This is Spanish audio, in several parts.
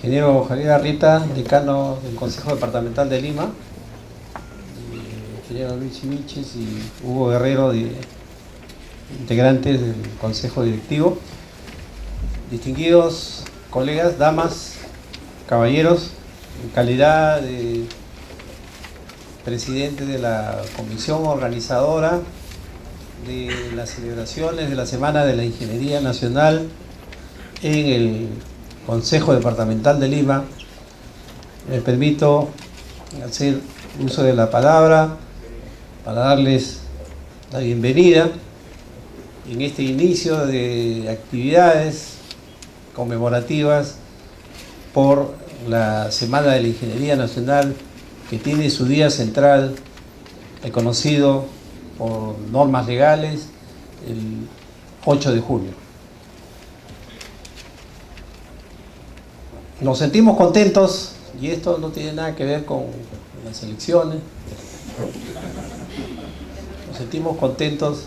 Ingeniero Javier Arrieta, decano del Consejo Departamental de Lima, ingeniero Luis Miches y Hugo Guerrero, integrantes del Consejo Directivo, distinguidos colegas, damas, caballeros, en calidad de presidente de la comisión organizadora de las celebraciones de la Semana de la Ingeniería Nacional en el Consejo Departamental de Lima, me permito hacer uso de la palabra para darles la bienvenida en este inicio de actividades conmemorativas por la Semana de la Ingeniería Nacional, que tiene su día central reconocido por normas legales el 8 de junio. Nos sentimos contentos, y esto no tiene nada que ver con las elecciones. Nos sentimos contentos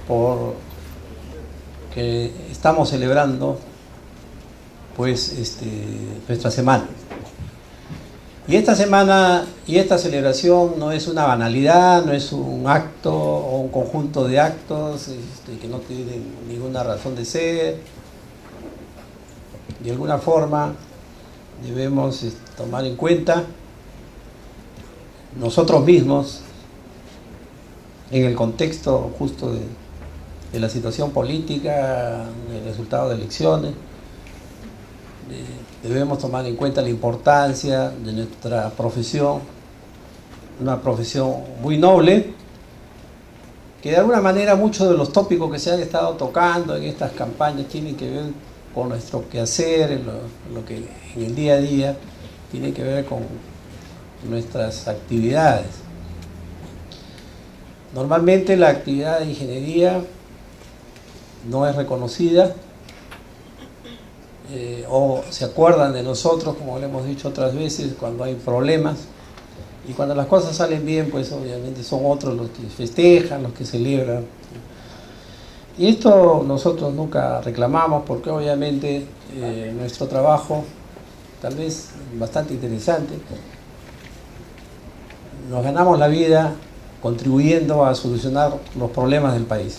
por que estamos celebrando pues nuestra semana. Y esta semana y esta celebración no es una banalidad, no es un acto o un conjunto de actos que no tienen ninguna razón de ser. De alguna forma debemos tomar en cuenta nosotros mismos, en el contexto justo de la situación política, del resultado de elecciones, debemos tomar en cuenta la importancia de nuestra profesión, una profesión muy noble, que de alguna manera muchos de los tópicos que se han estado tocando en estas campañas tienen que ver con nuestro quehacer, lo que en el día a día tiene que ver con nuestras actividades. Normalmente la actividad de ingeniería no es reconocida, o se acuerdan de nosotros, como le hemos dicho otras veces, cuando hay problemas, y cuando las cosas salen bien, pues obviamente son otros los que festejan, los que celebran. Y esto nosotros nunca reclamamos, porque obviamente nuestro trabajo, tal vez bastante interesante, nos ganamos la vida contribuyendo a solucionar los problemas del país,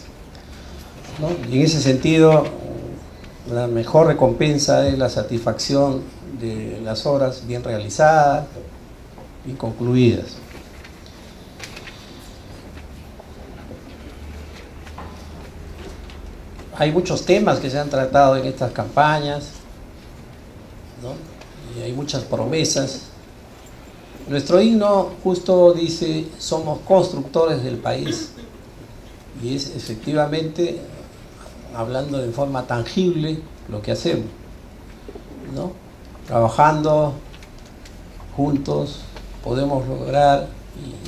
¿no? Y en ese sentido, la mejor recompensa es la satisfacción de las obras bien realizadas y concluidas. Hay muchos temas que se han tratado en estas campañas, ¿no? Y hay muchas promesas. Nuestro himno justo dice: somos constructores del país, y es efectivamente hablando de forma tangible lo que hacemos, ¿no? Trabajando juntos podemos lograr,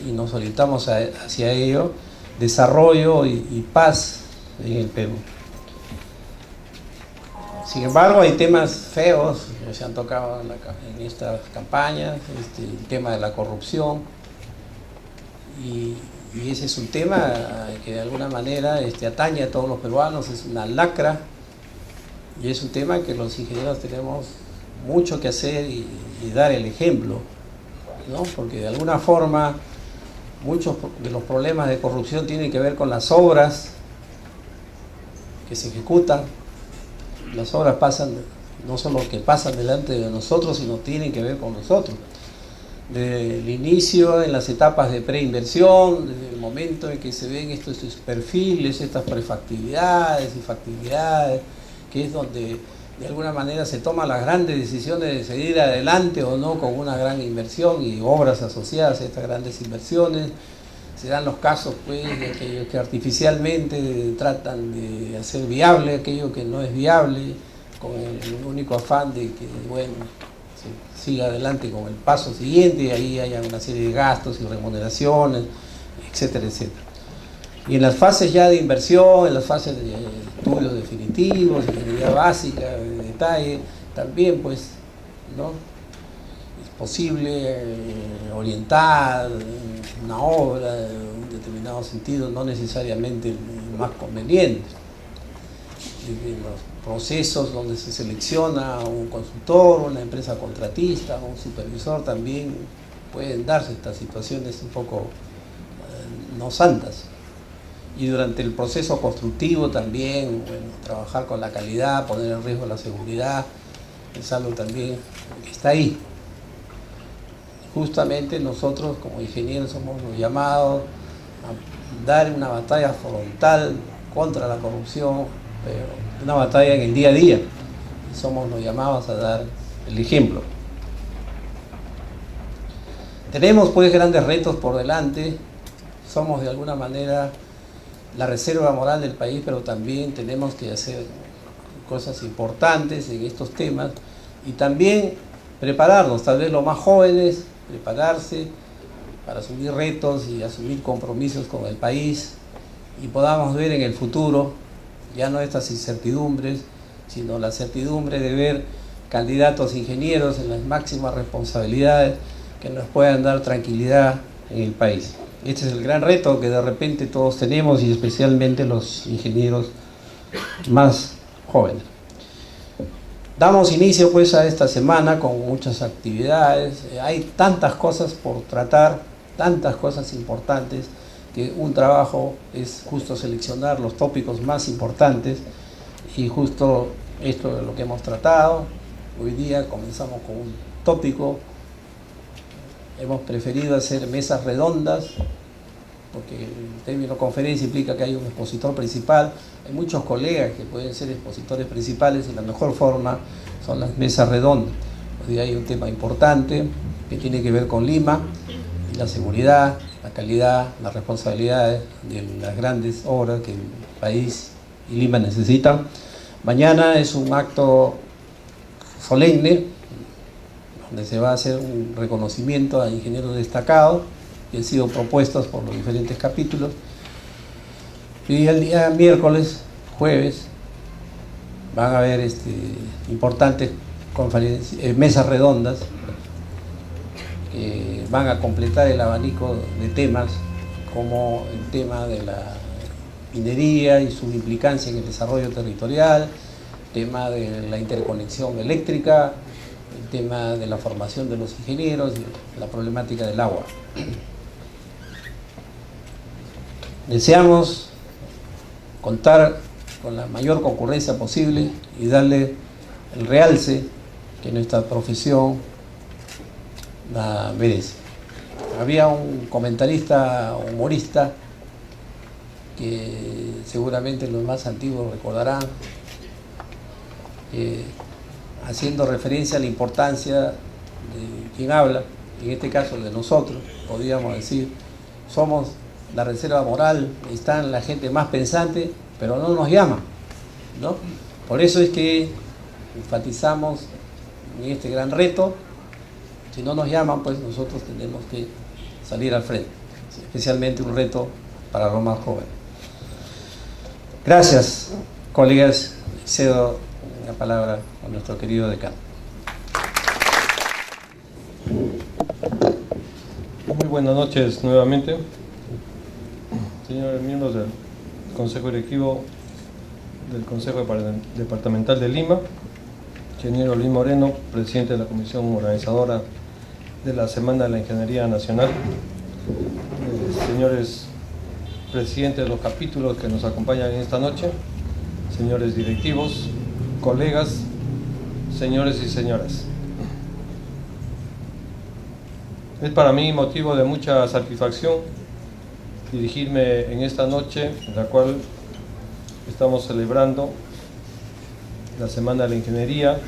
y nos orientamos hacia ello, desarrollo y paz en el Perú. Sin embargo, hay temas feos que se han tocado en estas campañas, el tema de la corrupción, y ese es un tema que de alguna manera atañe a todos los peruanos, es una lacra, y es un tema que los ingenieros tenemos mucho que hacer y dar el ejemplo, ¿no? Porque de alguna forma muchos de los problemas de corrupción tienen que ver con las obras que se ejecutan. Las obras pasan, no solo que pasan delante de nosotros, sino tienen que ver con nosotros. Desde el inicio, en las etapas de preinversión, desde el momento en que se ven estos perfiles, estas prefactibilidades y factibilidades, que es donde de alguna manera se toman las grandes decisiones de seguir adelante o no con una gran inversión y obras asociadas a estas grandes inversiones. Se dan los casos, pues, de aquellos que artificialmente tratan de hacer viable aquello que no es viable, con el único afán de que, bueno, se siga adelante con el paso siguiente, y ahí haya una serie de gastos y remuneraciones, etcétera, etcétera. Y en las fases ya de inversión, en las fases de estudios definitivos, de ingeniería básica, de detalle, también, pues, ¿no? Es posible orientar una obra en un determinado sentido, no necesariamente el más conveniente. procesos donde se selecciona un consultor, una empresa contratista, un supervisor, también pueden darse estas situaciones un poco no santas. Y durante el proceso constructivo también, bueno, trabajar con la calidad, poner en riesgo la seguridad, es algo también que está ahí. Justamente nosotros como ingenieros somos los llamados a dar una batalla frontal contra la corrupción, pero una batalla en el día a día. Somos los llamados a dar el ejemplo. Tenemos pues grandes retos por delante, somos de alguna manera la reserva moral del país, pero también tenemos que hacer cosas importantes en estos temas y también prepararnos, tal vez los más jóvenes, prepararse para asumir retos y asumir compromisos con el país y podamos ver en el futuro ya no estas incertidumbres, sino la certidumbre de ver candidatos ingenieros en las máximas responsabilidades que nos puedan dar tranquilidad en el país. Este es el gran reto que de repente todos tenemos y especialmente los ingenieros más jóvenes. Damos inicio pues a esta semana con muchas actividades, hay tantas cosas por tratar, tantas cosas importantes, que un trabajo es justo seleccionar los tópicos más importantes y justo esto es lo que hemos tratado. Hoy día comenzamos con un tópico, hemos preferido hacer mesas redondas, porque el término conferencia implica que hay un expositor principal, hay muchos colegas que pueden ser expositores principales y la mejor forma son las mesas redondas. Hoy día hay un tema importante que tiene que ver con Lima y la seguridad, la calidad, las responsabilidades de las grandes obras que el país y Lima necesitan. Mañana es un acto solemne donde se va a hacer un reconocimiento a ingenieros destacados que han sido propuestos por los diferentes capítulos. Y el día miércoles, jueves, van a haber importantes mesas redondas que van a completar el abanico de temas, como el tema de la minería y su implicancia en el desarrollo territorial, el tema de la interconexión eléctrica, el tema de la formación de los ingenieros y la problemática del agua. Deseamos contar con la mayor concurrencia posible y darle el realce que nuestra profesión la merece. Había un comentarista humorista que seguramente los más antiguos recordarán, haciendo referencia a la importancia de quien habla, en este caso de nosotros, podríamos decir, somos la reserva moral, están la gente más pensante, pero no nos llaman, ¿no? Por eso es que enfatizamos en este gran reto. Si no nos llaman, pues nosotros tenemos que salir al frente, especialmente un reto para los más jóvenes. Gracias, colegas. Cedo la palabra a nuestro querido decano. Muy buenas noches nuevamente, señores miembros del Consejo Directivo del Consejo Departamental de Lima, ingeniero Luis Moreno, presidente de la Comisión Organizadora de la Semana de la Ingeniería Nacional, señores presidentes de los capítulos que nos acompañan en esta noche, señores directivos, colegas, señores y señoras. Es para mí motivo de mucha satisfacción dirigirme en esta noche, en la cual estamos celebrando la Semana de la Ingeniería,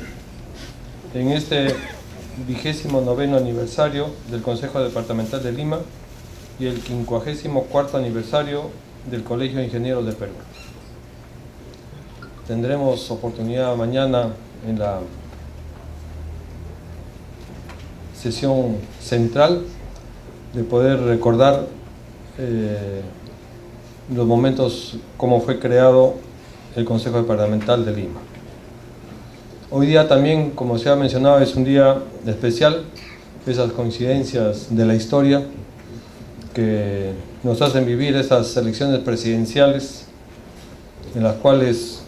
en este 29º aniversario del Consejo Departamental de Lima y el 54º aniversario del Colegio de Ingenieros del Perú. Tendremos oportunidad mañana en la sesión central de poder recordar los momentos cómo fue creado el Consejo Departamental de Lima. Hoy día también, como se ha mencionado, es un día especial, esas coincidencias de la historia que nos hacen vivir esas elecciones presidenciales en las cuales,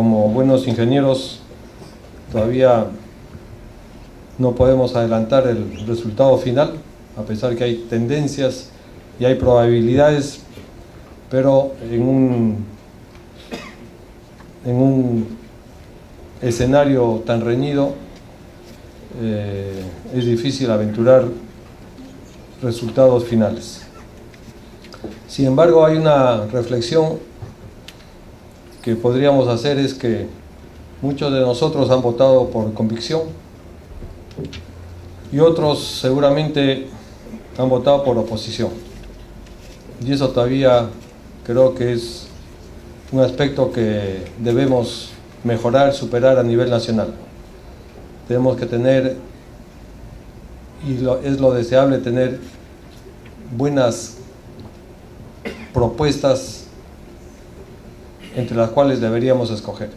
como buenos ingenieros todavía no podemos adelantar el resultado final, a pesar que hay tendencias y hay probabilidades, pero en un escenario tan reñido es difícil aventurar resultados finales. Sin embargo, hay una reflexión que podríamos hacer, es que muchos de nosotros han votado por convicción y otros seguramente han votado por oposición, y eso todavía creo que es un aspecto que debemos mejorar, superar a nivel nacional. Tenemos que tener, y es lo deseable, tener buenas propuestas entre las cuales deberíamos escoger.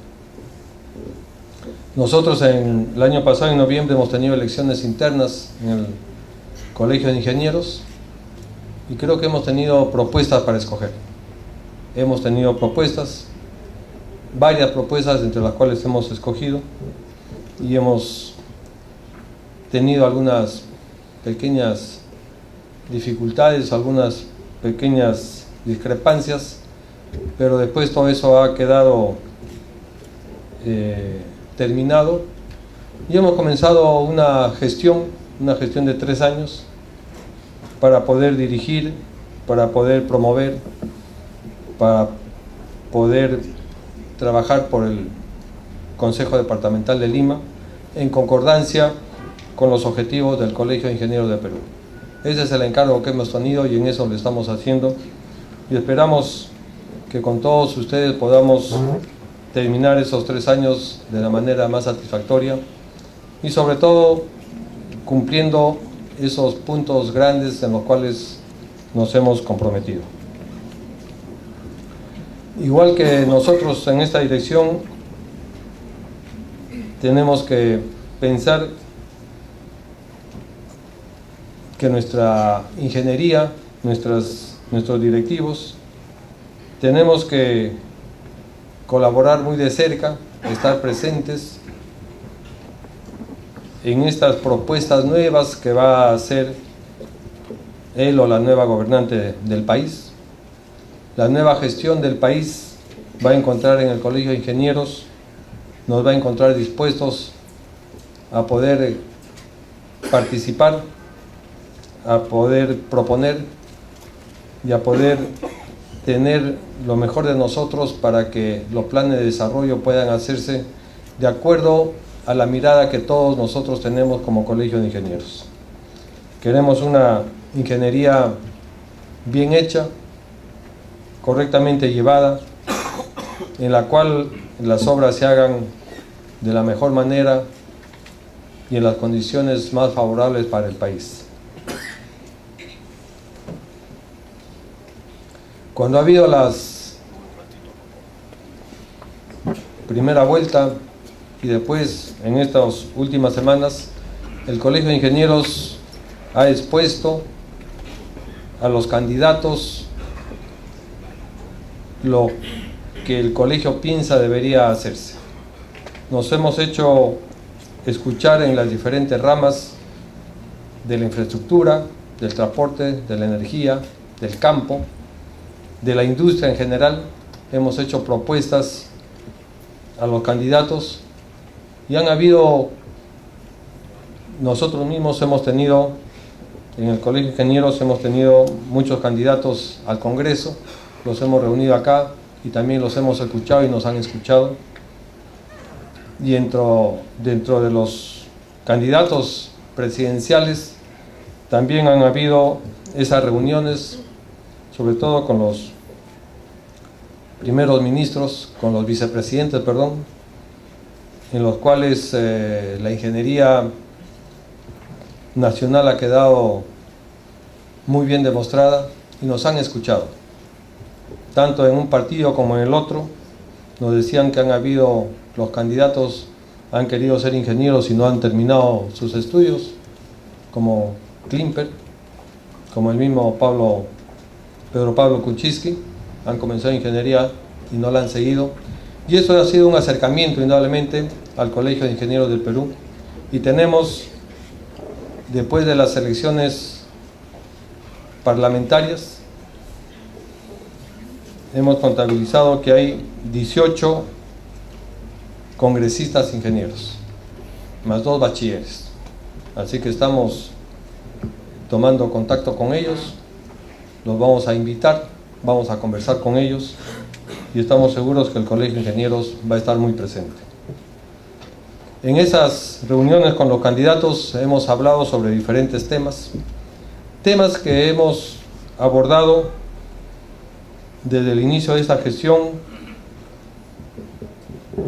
Nosotros el año pasado, en noviembre, hemos tenido elecciones internas en el Colegio de Ingenieros y creo que hemos tenido propuestas para escoger. Hemos tenido propuestas, varias propuestas entre las cuales hemos escogido, y hemos tenido algunas pequeñas dificultades, algunas pequeñas discrepancias, pero después todo eso ha quedado terminado y hemos comenzado una gestión de 3 años para poder dirigir, para poder promover, para poder trabajar por el Consejo Departamental de Lima en concordancia con los objetivos del Colegio de Ingenieros de Perú. Ese es el encargo que hemos tenido y en eso lo estamos haciendo, y esperamos que con todos ustedes podamos terminar esos 3 años de la manera más satisfactoria y sobre todo cumpliendo esos puntos grandes en los cuales nos hemos comprometido. Igual que nosotros en esta dirección tenemos que pensar que nuestra ingeniería, nuestros directivos, tenemos que colaborar muy de cerca, estar presentes en estas propuestas nuevas que va a hacer él o la nueva gobernante del país. La nueva gestión del país va a encontrar en el Colegio de Ingenieros, nos va a encontrar dispuestos a poder participar, a poder proponer y a poder tener lo mejor de nosotros para que los planes de desarrollo puedan hacerse de acuerdo a la mirada que todos nosotros tenemos como Colegio de Ingenieros. Queremos una ingeniería bien hecha, correctamente llevada, en la cual las obras se hagan de la mejor manera y en las condiciones más favorables para el país. Cuando ha habido las primera vuelta y después en estas últimas semanas, el Colegio de Ingenieros ha expuesto a los candidatos lo que el colegio piensa debería hacerse. Nos hemos hecho escuchar en las diferentes ramas de la infraestructura, del transporte, de la energía, del campo, de la industria en general. Hemos hecho propuestas a los candidatos y han habido, nosotros mismos hemos tenido, en el Colegio de Ingenieros hemos tenido muchos candidatos al Congreso, los hemos reunido acá y también los hemos escuchado y nos han escuchado. Y dentro de los candidatos presidenciales también han habido esas reuniones, sobre todo con los primeros ministros, con los vicepresidentes, en los cuales la ingeniería nacional ha quedado muy bien demostrada y nos han escuchado. Tanto en un partido como en el otro, nos decían que han habido, los candidatos han querido ser ingenieros y no han terminado sus estudios, como Klimper, como el mismo Pedro Pablo Kuczynski, han comenzado ingeniería y no la han seguido. Y eso ha sido un acercamiento indudablemente al Colegio de Ingenieros del Perú. Y tenemos, después de las elecciones parlamentarias, hemos contabilizado que hay 18 congresistas ingenieros, más 2 bachilleres. Así que estamos tomando contacto con ellos, los vamos a invitar, vamos a conversar con ellos y estamos seguros que el Colegio de Ingenieros va a estar muy presente. En esas reuniones con los candidatos hemos hablado sobre diferentes temas que hemos abordado desde el inicio de esta gestión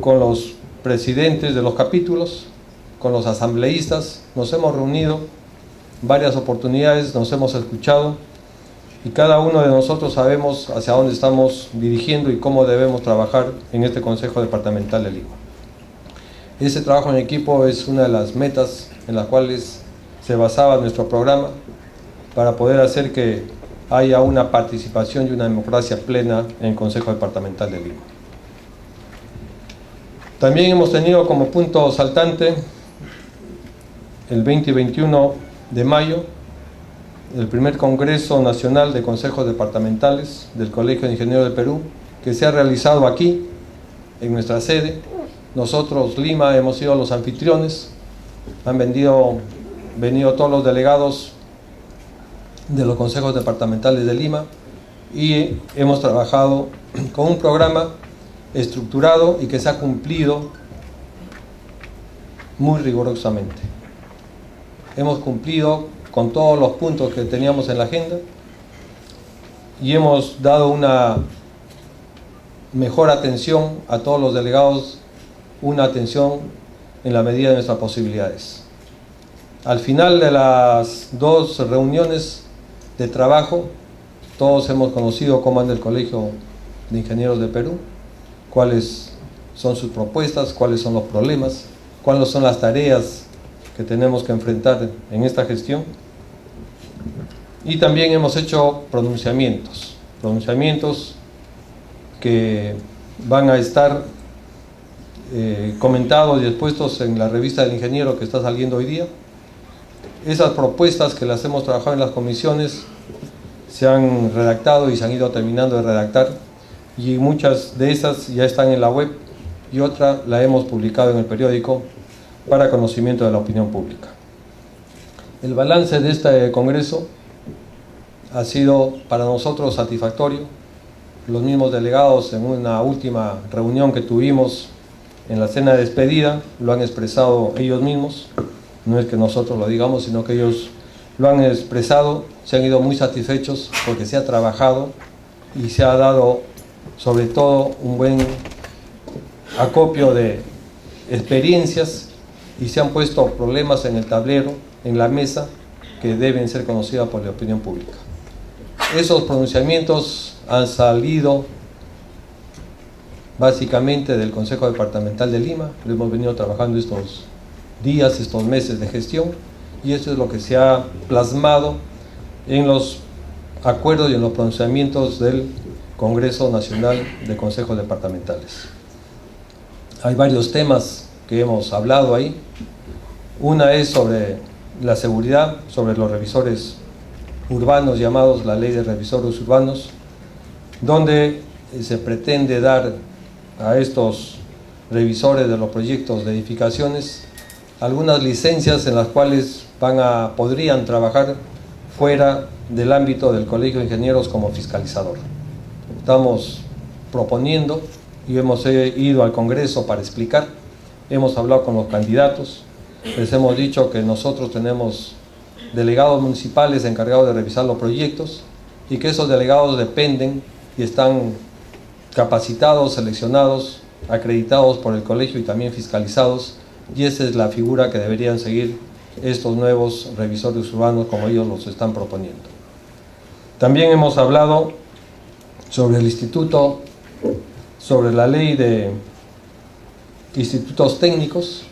con los presidentes de los capítulos, con los asambleístas. Nos hemos reunido varias oportunidades, nos hemos escuchado y cada uno de nosotros sabemos hacia dónde estamos dirigiendo y cómo debemos trabajar en este Consejo Departamental de Lima. Ese trabajo en equipo es una de las metas en las cuales se basaba nuestro programa para poder hacer que haya una participación y una democracia plena en el Consejo Departamental de Lima. También hemos tenido como punto saltante el 20 y 21 de mayo el primer Congreso Nacional de Consejos Departamentales del Colegio de Ingenieros del Perú, que se ha realizado aquí, en nuestra sede. Nosotros, Lima, hemos sido los anfitriones, han venido todos los delegados de los consejos departamentales de Lima y hemos trabajado con un programa estructurado y que se ha cumplido muy rigurosamente. Hemos cumplido con todos los puntos que teníamos en la agenda y hemos dado una mejor atención a todos los delegados, una atención en la medida de nuestras posibilidades. Al final de las 2 reuniones de trabajo, todos hemos conocido cómo anda el Colegio de Ingenieros de Perú, cuáles son sus propuestas, cuáles son los problemas, cuáles son las tareas que tenemos que enfrentar en esta gestión. Y también hemos hecho pronunciamientos que van a estar comentados y expuestos en la revista del ingeniero que está saliendo hoy día. Esas propuestas que las hemos trabajado en las comisiones se han redactado y se han ido terminando de redactar y muchas de esas ya están en la web y otra la hemos publicado en el periódico para conocimiento de la opinión pública. El balance de este congreso ha sido para nosotros satisfactorio. Los mismos delegados en una última reunión que tuvimos en la cena de despedida lo han expresado ellos mismos. No es que nosotros lo digamos, sino que ellos lo han expresado, se han ido muy satisfechos porque se ha trabajado y se ha dado sobre todo un buen acopio de experiencias y se han puesto problemas en el tablero, en la mesa, que deben ser conocidas por la opinión pública. Esos pronunciamientos han salido básicamente del Consejo Departamental de Lima, lo hemos venido trabajando estos días, estos meses de gestión, y eso es lo que se ha plasmado en los acuerdos y en los pronunciamientos del Congreso Nacional de Consejos Departamentales. Hay varios temas que hemos hablado ahí. Una es sobre la seguridad, sobre los revisores urbanos, llamados la Ley de Revisores Urbanos, donde se pretende dar a estos revisores de los proyectos de edificaciones algunas licencias en las cuales podrían trabajar fuera del ámbito del Colegio de Ingenieros como fiscalizador. Estamos proponiendo y hemos ido al Congreso para explicar, hemos hablado con los candidatos, les hemos dicho que nosotros tenemos delegados municipales encargados de revisar los proyectos y que esos delegados dependen y están capacitados, seleccionados, acreditados por el colegio y también fiscalizados, y esa es la figura que deberían seguir estos nuevos revisores urbanos como ellos los están proponiendo. También hemos hablado sobre el instituto, sobre la ley de institutos técnicos,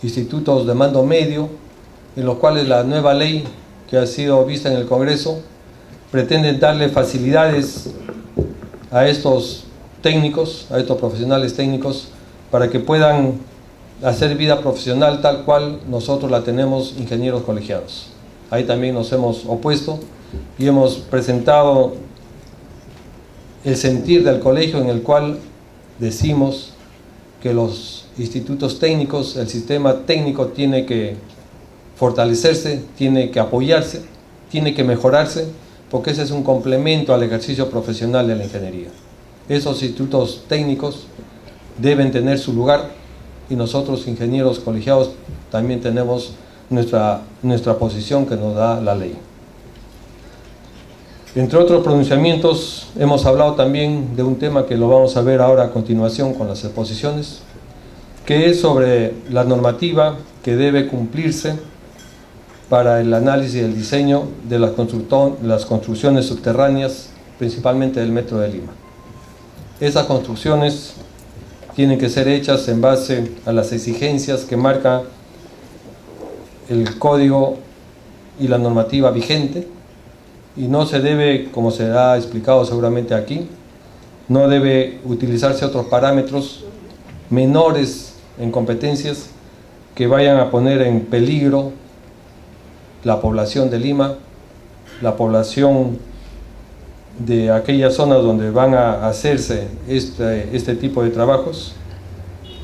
institutos de mando medio, en los cuales la nueva ley que ha sido vista en el Congreso pretende darle facilidades a estos técnicos, a estos profesionales técnicos, para que puedan hacer vida profesional tal cual nosotros la tenemos, ingenieros colegiados. Ahí también nos hemos opuesto y hemos presentado el sentir del colegio, en el cual decimos que los institutos técnicos, el sistema técnico tiene que fortalecerse, tiene que apoyarse, tiene que mejorarse, porque ese es un complemento al ejercicio profesional de la ingeniería. Esos institutos técnicos deben tener su lugar y nosotros, ingenieros colegiados, también tenemos nuestra posición que nos da la ley. Entre otros pronunciamientos, hemos hablado también de un tema que lo vamos a ver ahora a continuación con las exposiciones, que es sobre la normativa que debe cumplirse para el análisis y el diseño de las construcciones subterráneas, principalmente del Metro de Lima. Esas construcciones tienen que ser hechas en base a las exigencias que marca el código y la normativa vigente, y no se debe, como se ha explicado seguramente aquí, no debe utilizarse otros parámetros menores en competencias que vayan a poner en peligro la población de Lima, la población de aquellas zonas donde van a hacerse este tipo de trabajos.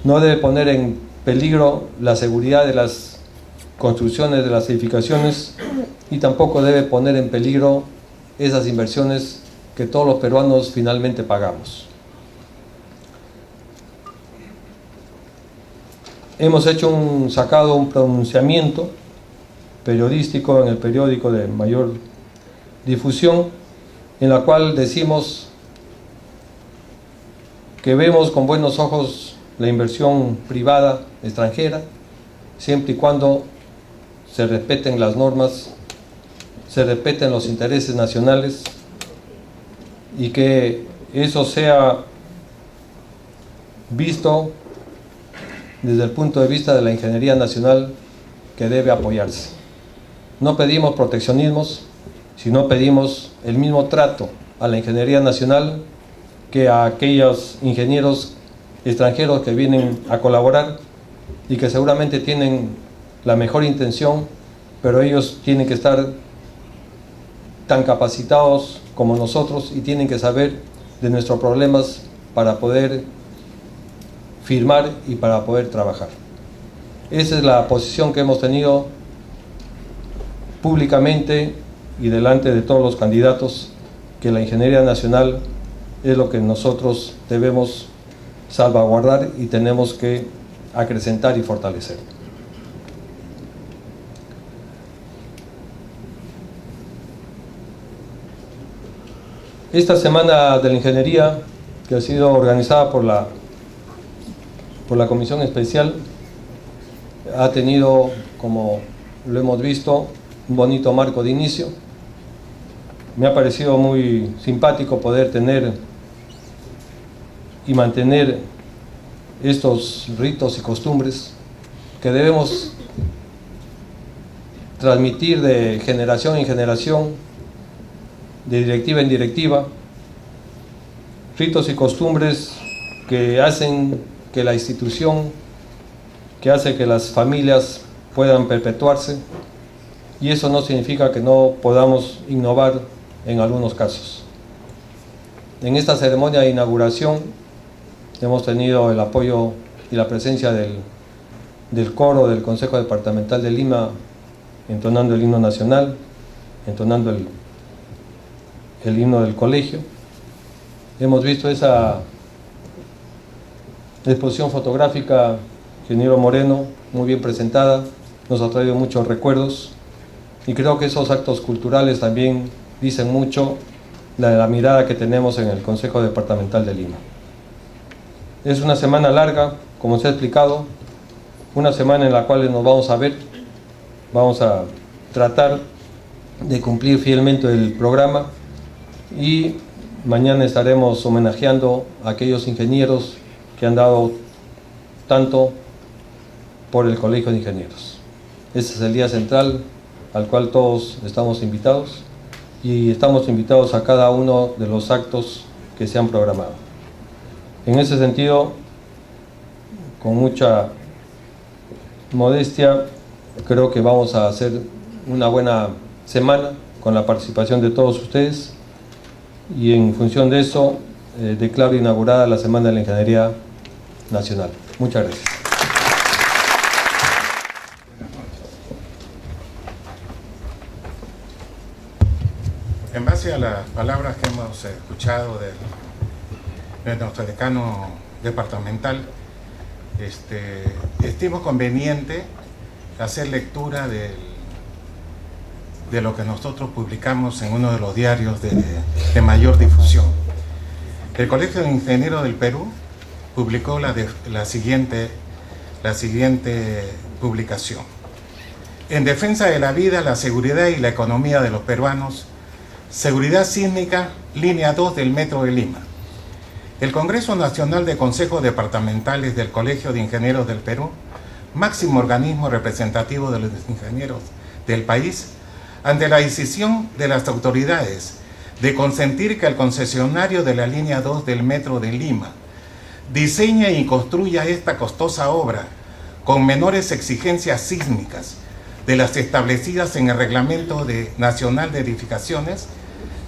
No debe poner en peligro la seguridad de las construcciones, de las edificaciones, y tampoco debe poner en peligro esas inversiones que todos los peruanos finalmente pagamos. Hemos sacado un pronunciamiento periodístico en el periódico de mayor difusión, en la cual decimos que vemos con buenos ojos la inversión privada extranjera, siempre y cuando se respeten las normas, se respeten los intereses nacionales, y que eso sea visto desde el punto de vista de la ingeniería nacional, que debe apoyarse. No pedimos proteccionismos, sino pedimos el mismo trato a la ingeniería nacional que a aquellos ingenieros extranjeros que vienen a colaborar y que seguramente tienen la mejor intención, pero ellos tienen que estar tan capacitados como nosotros y tienen que saber de nuestros problemas para poder firmar y para poder trabajar. Esa es la posición que hemos tenido públicamente y delante de todos los candidatos, que la ingeniería nacional es lo que nosotros debemos salvaguardar y tenemos que acrecentar y fortalecer. Esta semana de la ingeniería, que ha sido organizada por la Comisión Especial, ha tenido, como lo hemos visto, un bonito marco de inicio. Me ha parecido muy simpático poder tener y mantener estos ritos y costumbres que debemos transmitir de generación en generación, de directiva en directiva, ritos y costumbres que hacen que la institución, que hace que las familias puedan perpetuarse, y eso no significa que no podamos innovar en algunos casos. En esta ceremonia de inauguración hemos tenido el apoyo y la presencia del coro del Consejo Departamental de Lima, entonando el himno nacional, entonando el himno del colegio. Hemos visto esa exposición fotográfica, ingeniero Moreno, muy bien presentada, nos ha traído muchos recuerdos, y creo que esos actos culturales también dicen mucho de la mirada que tenemos en el Consejo Departamental de Lima. Es una semana larga, como se ha explicado, una semana en la cual nos vamos a ver, vamos a tratar de cumplir fielmente el programa, y mañana estaremos homenajeando a aquellos ingenieros que han dado tanto por el Colegio de Ingenieros. Este es el día central al cual todos estamos invitados, y estamos invitados a cada uno de los actos que se han programado. En ese sentido, con mucha modestia, creo que vamos a hacer una buena semana con la participación de todos ustedes, y en función de eso declaro inaugurada la Semana de la Ingeniería Nacional. Muchas gracias. En base a las palabras que hemos escuchado de nuestro decano departamental, estimo conveniente hacer lectura de lo que nosotros publicamos en uno de los diarios de mayor difusión. El Colegio de Ingenieros del Perú publicó la siguiente publicación. En defensa de la vida, la seguridad y la economía de los peruanos, seguridad sísmica, línea 2 del Metro de Lima. El Congreso Nacional de Consejos Departamentales del Colegio de Ingenieros del Perú, máximo organismo representativo de los ingenieros del país, ante la decisión de las autoridades de consentir que el concesionario de la línea 2 del Metro de Lima diseñe y construya esta costosa obra con menores exigencias sísmicas de las establecidas en el Reglamento Nacional de Edificaciones,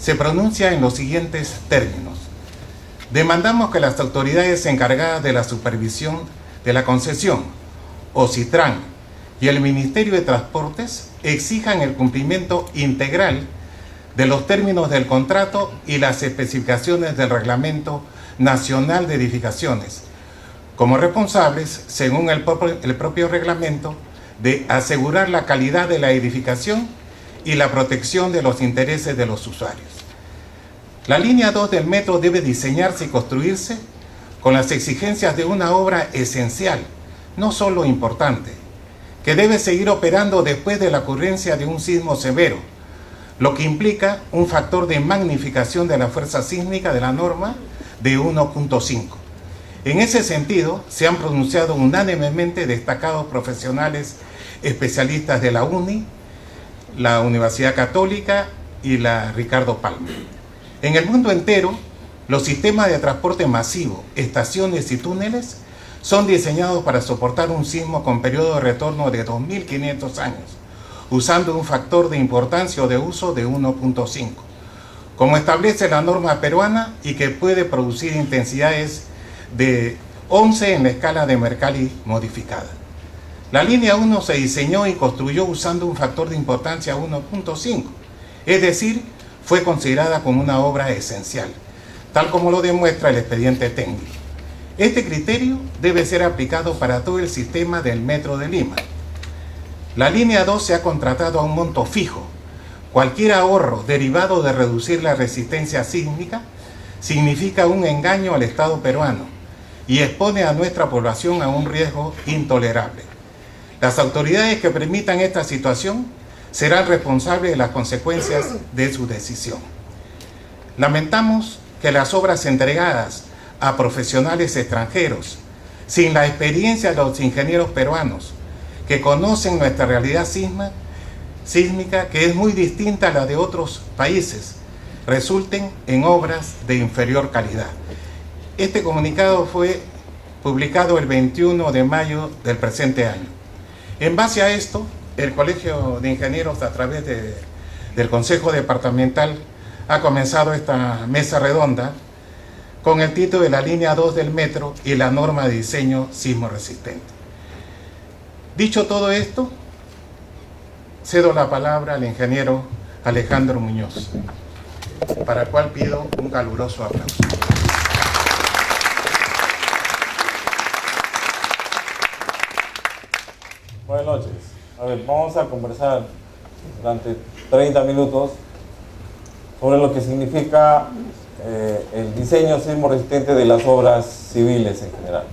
se pronuncia en los siguientes términos. Demandamos que las autoridades encargadas de la supervisión de la concesión, OCITRAN, y el Ministerio de Transportes exijan el cumplimiento integral de los términos del contrato y las especificaciones del Reglamento Nacional de Edificaciones, como responsables, según el propio reglamento, de asegurar la calidad de la edificación y la protección de los intereses de los usuarios. La línea 2 del metro debe diseñarse y construirse con las exigencias de una obra esencial, no solo importante, que debe seguir operando después de la ocurrencia de un sismo severo, lo que implica un factor de magnificación de la fuerza sísmica de la norma de 1.5. En ese sentido, se han pronunciado unánimemente destacados profesionales especialistas de la UNI, la Universidad Católica y la Ricardo Palma. En el mundo entero, los sistemas de transporte masivo, estaciones y túneles son diseñados para soportar un sismo con periodo de retorno de 2.500 años, usando un factor de importancia o de uso de 1.5, como establece la norma peruana, y que puede producir intensidades de 11 en la escala de Mercalli modificada. La línea 1 se diseñó y construyó usando un factor de importancia 1.5, es decir, fue considerada como una obra esencial, tal como lo demuestra el expediente técnico. Este criterio debe ser aplicado para todo el sistema del Metro de Lima. La línea 2 se ha contratado a un monto fijo. Cualquier ahorro derivado de reducir la resistencia sísmica significa un engaño al Estado peruano y expone a nuestra población a un riesgo intolerable. Las autoridades que permitan esta situación serán responsables de las consecuencias de su decisión. Lamentamos que las obras entregadas a profesionales extranjeros, sin la experiencia de los ingenieros peruanos, que conocen nuestra realidad sísmica, que es muy distinta a la de otros países, resulten en obras de inferior calidad. Este comunicado fue publicado el 21 de mayo del presente año. En base a esto, el Colegio de Ingenieros, a través del Consejo Departamental, ha comenzado esta mesa redonda con el título de la línea 2 del metro y la norma de diseño sismo resistente. Dicho todo esto, cedo la palabra al ingeniero Alejandro Muñoz, para el cual pido un caluroso aplauso. Buenas noches. A ver, vamos a conversar durante 30 minutos sobre lo que significa el diseño sismo resistente de las obras civiles en general.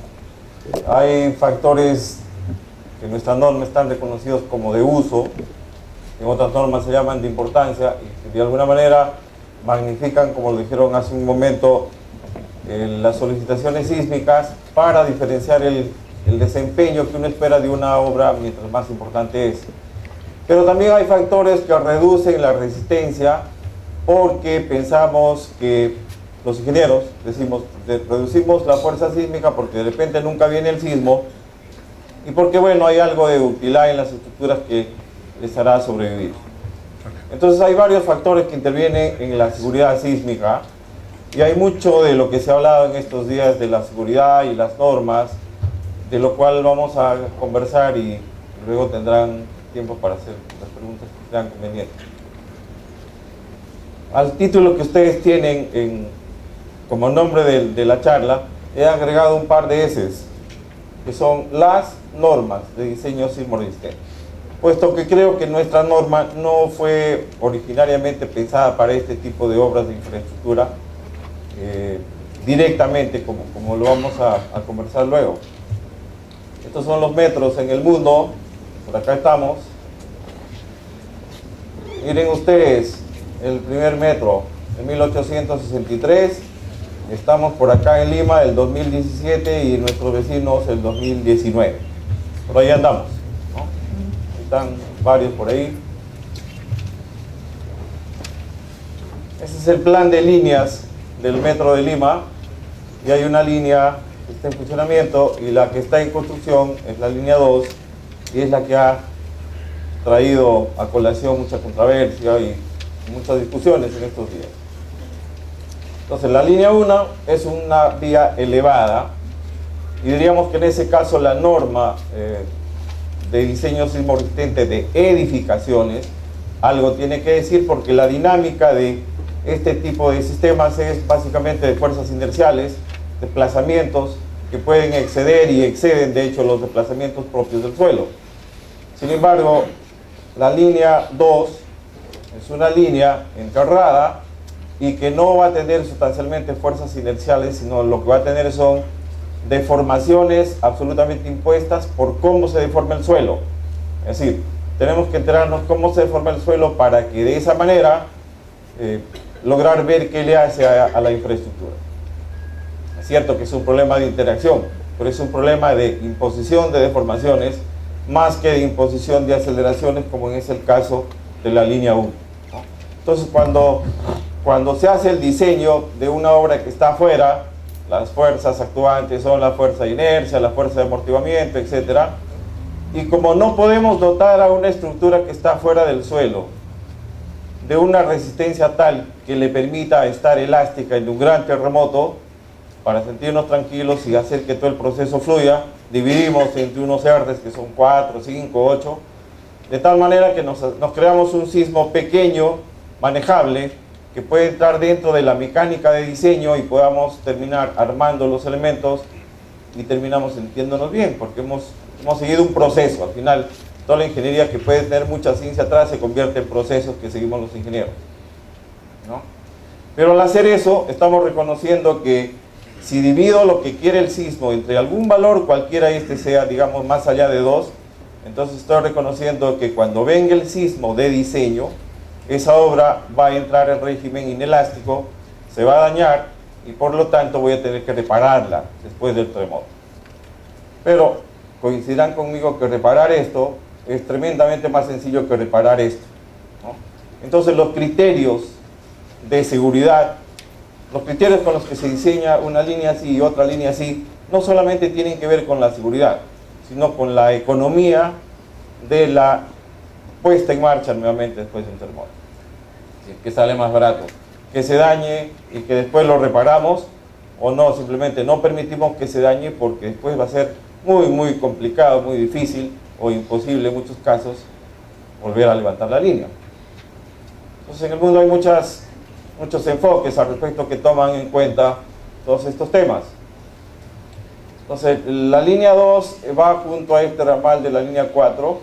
Hay factores que en nuestra norma están reconocidos como de uso, en otras normas se llaman de importancia, y que de alguna manera magnifican, como lo dijeron hace un momento, las solicitaciones sísmicas para diferenciar el desempeño que uno espera de una obra mientras más importante es. Pero también hay factores que reducen la resistencia porque pensamos que los ingenieros decimos, reducimos la fuerza sísmica porque de repente nunca viene el sismo y porque, bueno, hay algo de utilidad en las estructuras que les hará sobrevivir. Entonces hay varios factores que intervienen en la seguridad sísmica y hay mucho de lo que se ha hablado en estos días de la seguridad y las normas, de lo cual vamos a conversar y luego tendrán tiempo para hacer las preguntas que sean convenientes. Al título que ustedes tienen como nombre de la charla, he agregado un par de S's, que son las normas de diseño sismo resistente. Puesto que creo que nuestra norma no fue originariamente pensada para este tipo de obras de infraestructura directamente, como lo vamos a conversar luego. Estos son los metros en el mundo, por acá estamos. Miren ustedes, el primer metro en 1863, estamos por acá en Lima el 2017 y nuestros vecinos el 2019. Por ahí andamos, ¿no? Están varios por ahí. Ese es el plan de líneas del metro de Lima y hay una línea que está en funcionamiento y la que está en construcción es la línea 2 y es la que ha traído a colación mucha controversia y muchas discusiones en estos días. Entonces la línea 1 es una vía elevada y diríamos que en ese caso la norma de diseño sismo resistente de edificaciones algo tiene que decir, porque la dinámica de este tipo de sistemas es básicamente de fuerzas inerciales, desplazamientos que pueden exceder y exceden de hecho los desplazamientos propios del suelo. Sin embargo, la línea 2 es una línea enterrada y que no va a tener sustancialmente fuerzas inerciales, sino lo que va a tener son deformaciones absolutamente impuestas por cómo se deforma el suelo. Es decir, tenemos que enterarnos cómo se deforma el suelo para que de esa manera lograr ver qué le hace a la infraestructura. Es cierto que es un problema de interacción, pero es un problema de imposición de deformaciones más que de imposición de aceleraciones, como es el caso de la línea 1. Entonces, cuando se hace el diseño de una obra que está afuera, las fuerzas actuantes son la fuerza de inercia, la fuerza de amortiguamiento, etc. Y como no podemos dotar a una estructura que está fuera del suelo de una resistencia tal que le permita estar elástica en un gran terremoto, para sentirnos tranquilos y hacer que todo el proceso fluya, dividimos entre unos R's que son 4, 5, 8, de tal manera que nos creamos un sismo pequeño, manejable, que puede entrar dentro de la mecánica de diseño y podamos terminar armando los elementos y terminamos sintiéndonos bien, porque hemos seguido un proceso. Al final, toda la ingeniería que puede tener mucha ciencia atrás se convierte en procesos que seguimos los ingenieros, ¿no? Pero al hacer eso, estamos reconociendo que si divido lo que quiere el sismo entre algún valor, cualquiera este sea, digamos, más allá de 2, entonces estoy reconociendo que cuando venga el sismo de diseño, esa obra va a entrar en régimen inelástico, se va a dañar y por lo tanto voy a tener que repararla después del terremoto. Pero coincidirán conmigo que reparar esto es tremendamente más sencillo que reparar esto, ¿no? Entonces los criterios de seguridad, los criterios con los que se diseña una línea así y otra línea así, no solamente tienen que ver con la seguridad, sino con la economía de la puesta en marcha nuevamente después de un terremoto. Que sale más barato que se dañe y que después lo reparamos, o no, simplemente no permitimos que se dañe porque después va a ser muy complicado, muy difícil o imposible en muchos casos volver a levantar la línea. Entonces en el mundo hay muchos enfoques al respecto que toman en cuenta todos estos temas. Entonces la línea 2 va junto a este ramal de la línea 4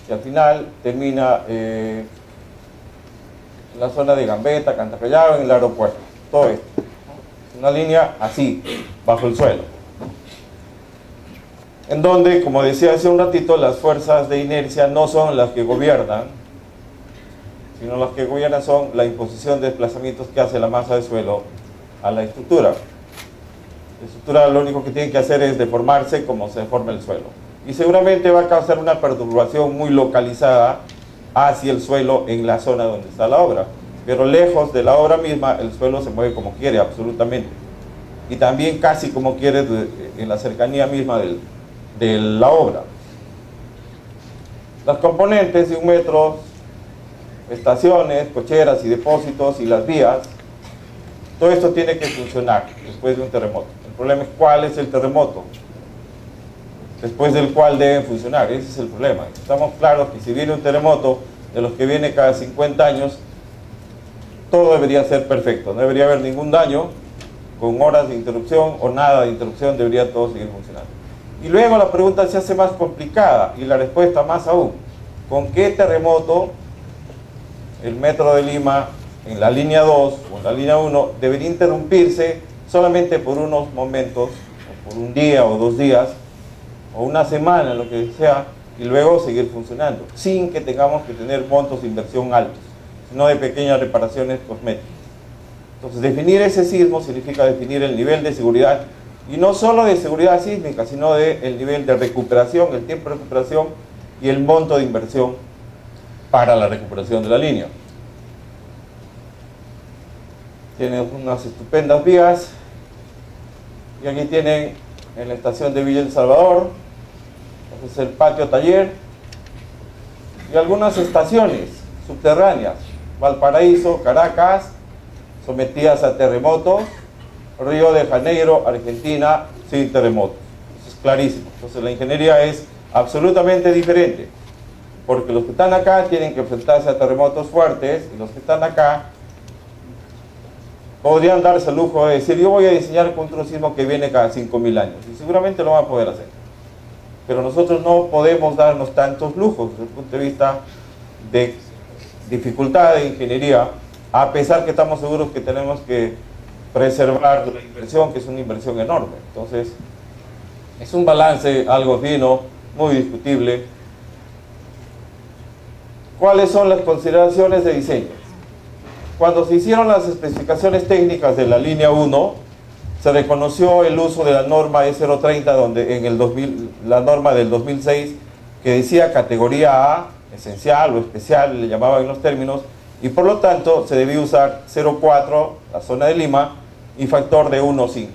y al final termina en la zona de Gambetta, Cantacallao, en el aeropuerto. Todo esto. Una línea así, bajo el suelo. En donde, como decía hace un ratito, las fuerzas de inercia no son las que gobiernan, sino las que gobiernan son la imposición de desplazamientos que hace la masa de suelo a la estructura. La estructura lo único que tiene que hacer es deformarse como se deforma el suelo. Y seguramente va a causar una perturbación muy localizada hacia el suelo en la zona donde está la obra. pero lejos de la obra misma el suelo se mueve como quiere, absolutamente, y también casi como quiere en la cercanía misma de la obra. Las componentes de un metro, estaciones, cocheras y depósitos y las vías, todo esto tiene que funcionar después de un terremoto. El problema es cuál es el terremoto después del cual deben funcionar. Ese es el problema. Estamos claros que si viene un terremoto de los que viene cada 50 años, todo debería ser perfecto, no debería haber ningún daño, con horas de interrupción o nada de interrupción, debería todo seguir funcionando. Y luego la pregunta se hace más complicada y la respuesta más aún. ¿Con qué terremoto el Metro de Lima en la línea 2 o en la línea 1 debería interrumpirse solamente por unos momentos, o por un día o 2 días, o una semana, lo que sea, y luego seguir funcionando, sin que tengamos que tener montos de inversión altos, sino de pequeñas reparaciones cosméticas? Entonces, definir ese sismo significa definir el nivel de seguridad, y no solo de seguridad sísmica, sino el nivel de recuperación, el tiempo de recuperación y el monto de inversión para la recuperación de la línea. Tienen unas estupendas vías, y aquí tienen en la estación de Villa El Salvador, este es el patio taller, y algunas estaciones subterráneas, Valparaíso, Caracas, sometidas a terremotos, Río de Janeiro, Argentina, sin terremotos. Eso es clarísimo. Entonces la ingeniería es absolutamente diferente, porque los que están acá tienen que enfrentarse a terremotos fuertes, y los que están acá podrían darse el lujo de decir: yo voy a diseñar contra un sismo que viene cada 5.000 años, y seguramente lo van a poder hacer. Pero nosotros no podemos darnos tantos lujos desde el punto de vista de dificultad de ingeniería, a pesar que estamos seguros que tenemos que preservar la inversión, que es una inversión enorme. Entonces, es un balance algo fino, muy discutible. ¿Cuáles son las consideraciones de diseño? Cuando se hicieron las especificaciones técnicas de la línea 1, se reconoció el uso de la norma E030, donde en el 2000, la norma del 2006, que decía categoría A, esencial o especial, le llamaban en los términos, y por lo tanto se debía usar 0,4, la zona de Lima, y factor de 1,5.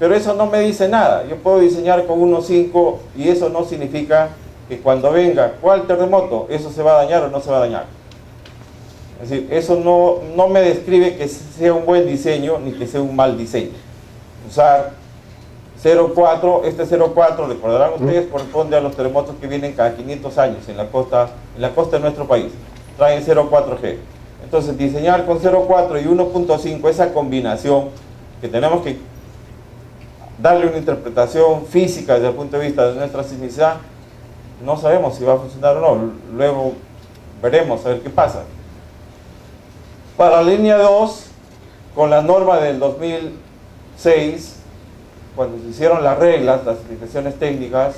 Pero eso no me dice nada. Yo puedo diseñar con 1,5 y eso no significa que cuando venga ¿cuál terremoto? ¿Eso se va a dañar o no se va a dañar? Es decir, eso no me describe que sea un buen diseño ni que sea un mal diseño. Usar 0,4, este 0,4, recordarán ustedes, corresponde a los terremotos que vienen cada 500 años en la costa de nuestro país. Traen 0,4G. Entonces, diseñar con 0,4 y 1,5, esa combinación que tenemos que darle una interpretación física desde el punto de vista de nuestra sismicidad, no sabemos si va a funcionar o no. Luego veremos a ver qué pasa. Para la línea 2, con la norma del 2006, cuando se hicieron las reglas, las explicaciones técnicas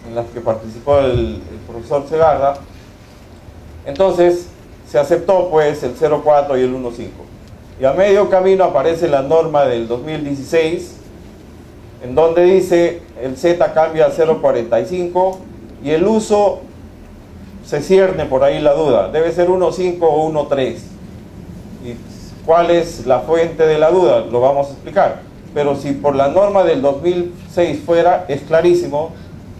en las que participó el profesor Segarra, entonces se aceptó pues el 0,4 y el 1,5. Y a medio camino aparece la norma del 2016, en donde dice el Z cambia a 0,45 y el uso se cierne por ahí la duda, debe ser 1,5 o 1,3. ¿Y cuál es la fuente de la duda? Lo vamos a explicar. Pero si por la norma del 2006 fuera, es clarísimo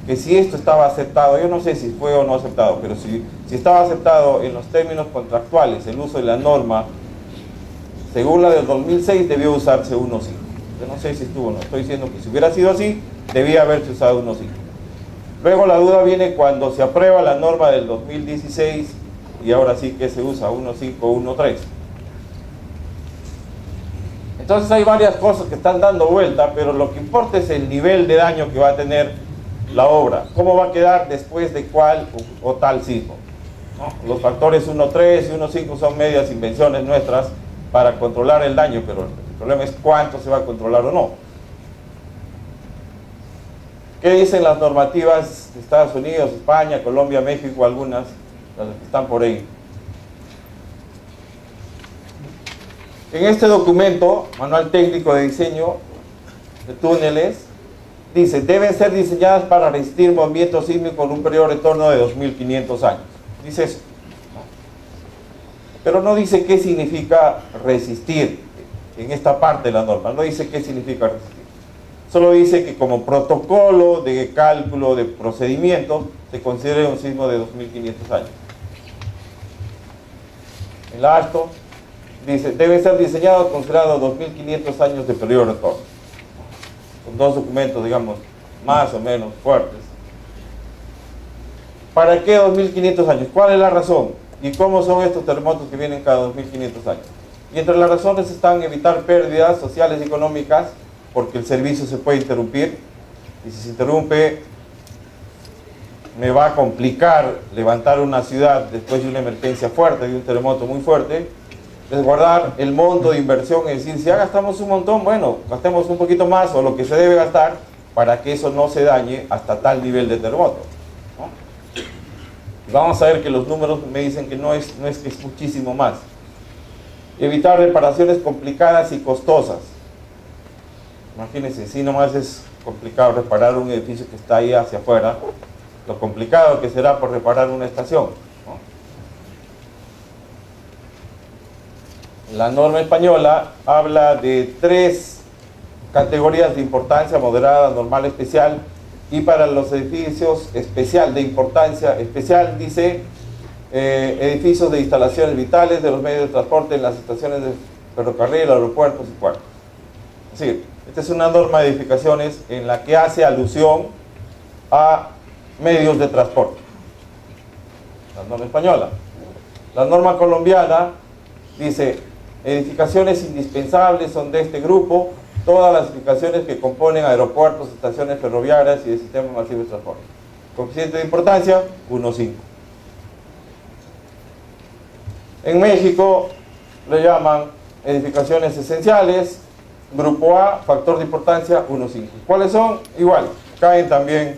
que si esto estaba aceptado, yo no sé si fue o no aceptado, pero si estaba aceptado en los términos contractuales el uso de la norma, según la del 2006 debió usarse 1,5. Yo no sé si estuvo o no, estoy diciendo que si hubiera sido así, debía haberse usado 1,5. Luego la duda viene cuando se aprueba la norma del 2016 y ahora sí que se usa 1,5 o 1,3. Entonces hay varias cosas que están dando vuelta, pero lo que importa es el nivel de daño que va a tener la obra. ¿Cómo va a quedar después de cuál o tal sismo? ¿No? Los factores 1,3 y 1,5 son medias invenciones nuestras para controlar el daño, pero el problema es cuánto se va a controlar o no. ¿Qué dicen las normativas de Estados Unidos, España, Colombia, México, algunas, las que están por ahí? En este documento, Manual Técnico de Diseño de Túneles, dice, deben ser diseñadas para resistir movimientos sísmicos con un periodo de retorno de 2.500 años. Dice eso. pero no dice qué significa resistir en esta parte de la norma, no dice qué significa resistir. Solo dice que como protocolo de cálculo de procedimiento se considera un sismo de 2500 años. El acto dice, debe ser diseñado considerado 2500 años de periodo de retorno. Con dos documentos, digamos, más o menos fuertes. ¿Para qué 2500 años? ¿Cuál es la razón? ¿Y cómo son estos terremotos que vienen cada 2500 años? Y entre las razones están evitar pérdidas sociales y económicas, porque el servicio se puede interrumpir, y si se interrumpe, me va a complicar levantar una ciudad después de una emergencia fuerte, de un terremoto muy fuerte. Resguardar el monto de inversión, es decir, si ya gastamos un montón, bueno, gastemos un poquito más o lo que se debe gastar para que eso no se dañe hasta tal nivel de terremoto, ¿no? Vamos a ver que los números me dicen que no es que es muchísimo más. Evitar reparaciones complicadas y costosas. Imagínense, si nomás es complicado reparar un edificio que está ahí hacia afuera, lo complicado que será por reparar una estación, ¿no? La norma española habla de 3 categorías de importancia: moderada, normal, especial, y para los edificios especial, de importancia especial, dice edificios de instalaciones vitales de los medios de transporte en las estaciones de ferrocarril, aeropuertos y puertos. Es decir, esta es una norma de edificaciones en la que hace alusión a medios de transporte. La norma española. La norma colombiana dice, edificaciones indispensables son de este grupo todas las edificaciones que componen aeropuertos, estaciones ferroviarias y de sistemas masivos de transporte. Coeficiente de importancia, 1,5. En México le llaman edificaciones esenciales, grupo A, factor de importancia 1,5. ¿Cuáles son? Igual, caen también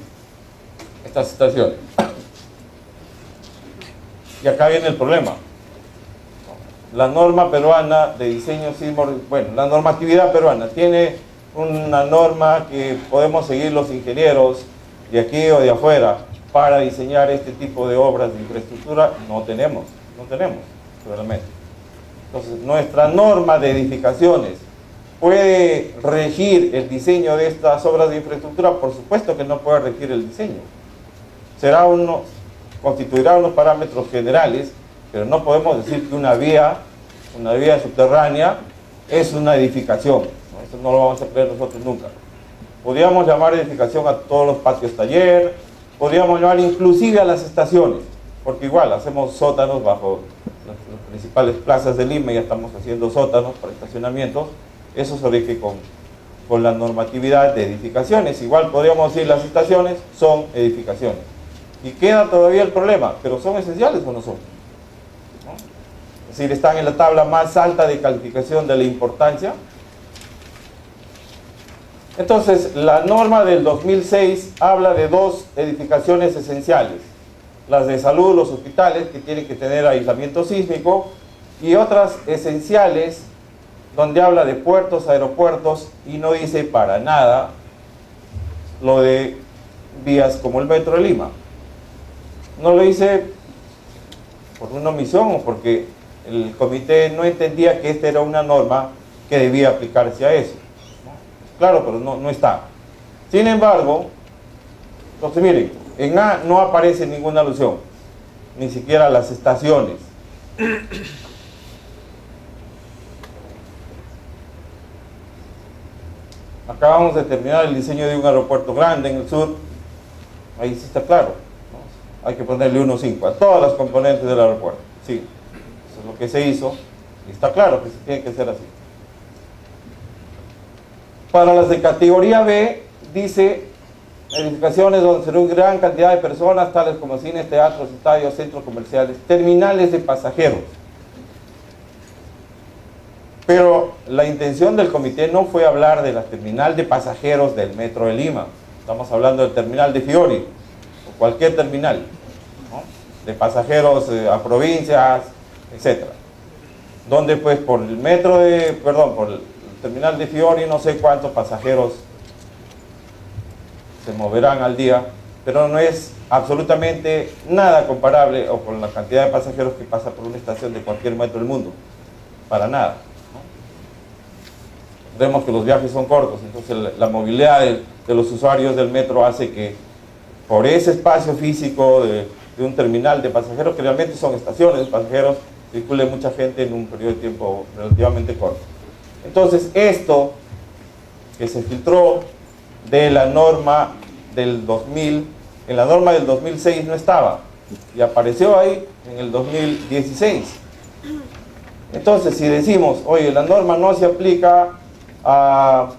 estas estaciones. Y acá viene el problema. La norma peruana de diseño sismo, bueno, la normatividad peruana tiene una norma que podemos seguir los ingenieros de aquí o de afuera para diseñar este tipo de obras de infraestructura. No tenemos, realmente. Entonces, nuestra norma de edificaciones ¿puede regir el diseño de estas obras de infraestructura? Por supuesto que no puede regir el diseño. Constituirá unos parámetros generales, pero no podemos decir que una vía subterránea es una edificación, ¿no? Eso no lo vamos a creer nosotros nunca. Podríamos llamar edificación a todos los patios taller, podríamos llamar inclusive a las estaciones, porque igual hacemos sótanos bajo las principales plazas de Lima, ya estamos haciendo sótanos para estacionamientos. Eso se rige con la normatividad de edificaciones. Igual podríamos decir las estaciones son edificaciones. Y queda todavía el problema, ¿pero son esenciales o no son? ¿No? Es decir, están en la tabla más alta de calificación de la importancia. Entonces, la norma del 2006 habla de 2 edificaciones esenciales. Las de salud, los hospitales, que tienen que tener aislamiento sísmico, y otras esenciales, donde habla de puertos, aeropuertos, y no dice para nada lo de vías como el Metro de Lima. No lo dice por una omisión o porque el comité no entendía que esta era una norma que debía aplicarse a eso. Claro, pero no está. Sin embargo, entonces miren, en A no aparece ninguna alusión, ni siquiera a las estaciones. Acabamos de terminar el diseño de un aeropuerto grande en el sur. Ahí sí está claro, ¿no? Hay que ponerle 1,5 a todas las componentes del aeropuerto. Sí, eso es lo que se hizo y está claro que se tiene que hacer así. Para las de categoría B, dice edificaciones donde será una gran cantidad de personas, tales como cines, teatros, estadios, centros comerciales, terminales de pasajeros. Pero la intención del comité no fue hablar de la terminal de pasajeros del Metro de Lima. Estamos hablando del terminal de Fiori, o cualquier terminal, ¿no? De pasajeros a provincias, etc. Donde pues por el por el terminal de Fiori no sé cuántos pasajeros se moverán al día, pero no es absolutamente nada comparable o con la cantidad de pasajeros que pasa por una estación de cualquier metro del mundo, para nada, ¿no? Vemos que los viajes son cortos, entonces la movilidad de los usuarios del metro hace que por ese espacio físico de un terminal de pasajeros, que realmente son estaciones de pasajeros, circule mucha gente en un periodo de tiempo relativamente corto. Entonces esto que se filtró de la norma del 2000, en la norma del 2006 no estaba, y apareció ahí en el 2016. Entonces, si decimos, oye, la norma no se aplica a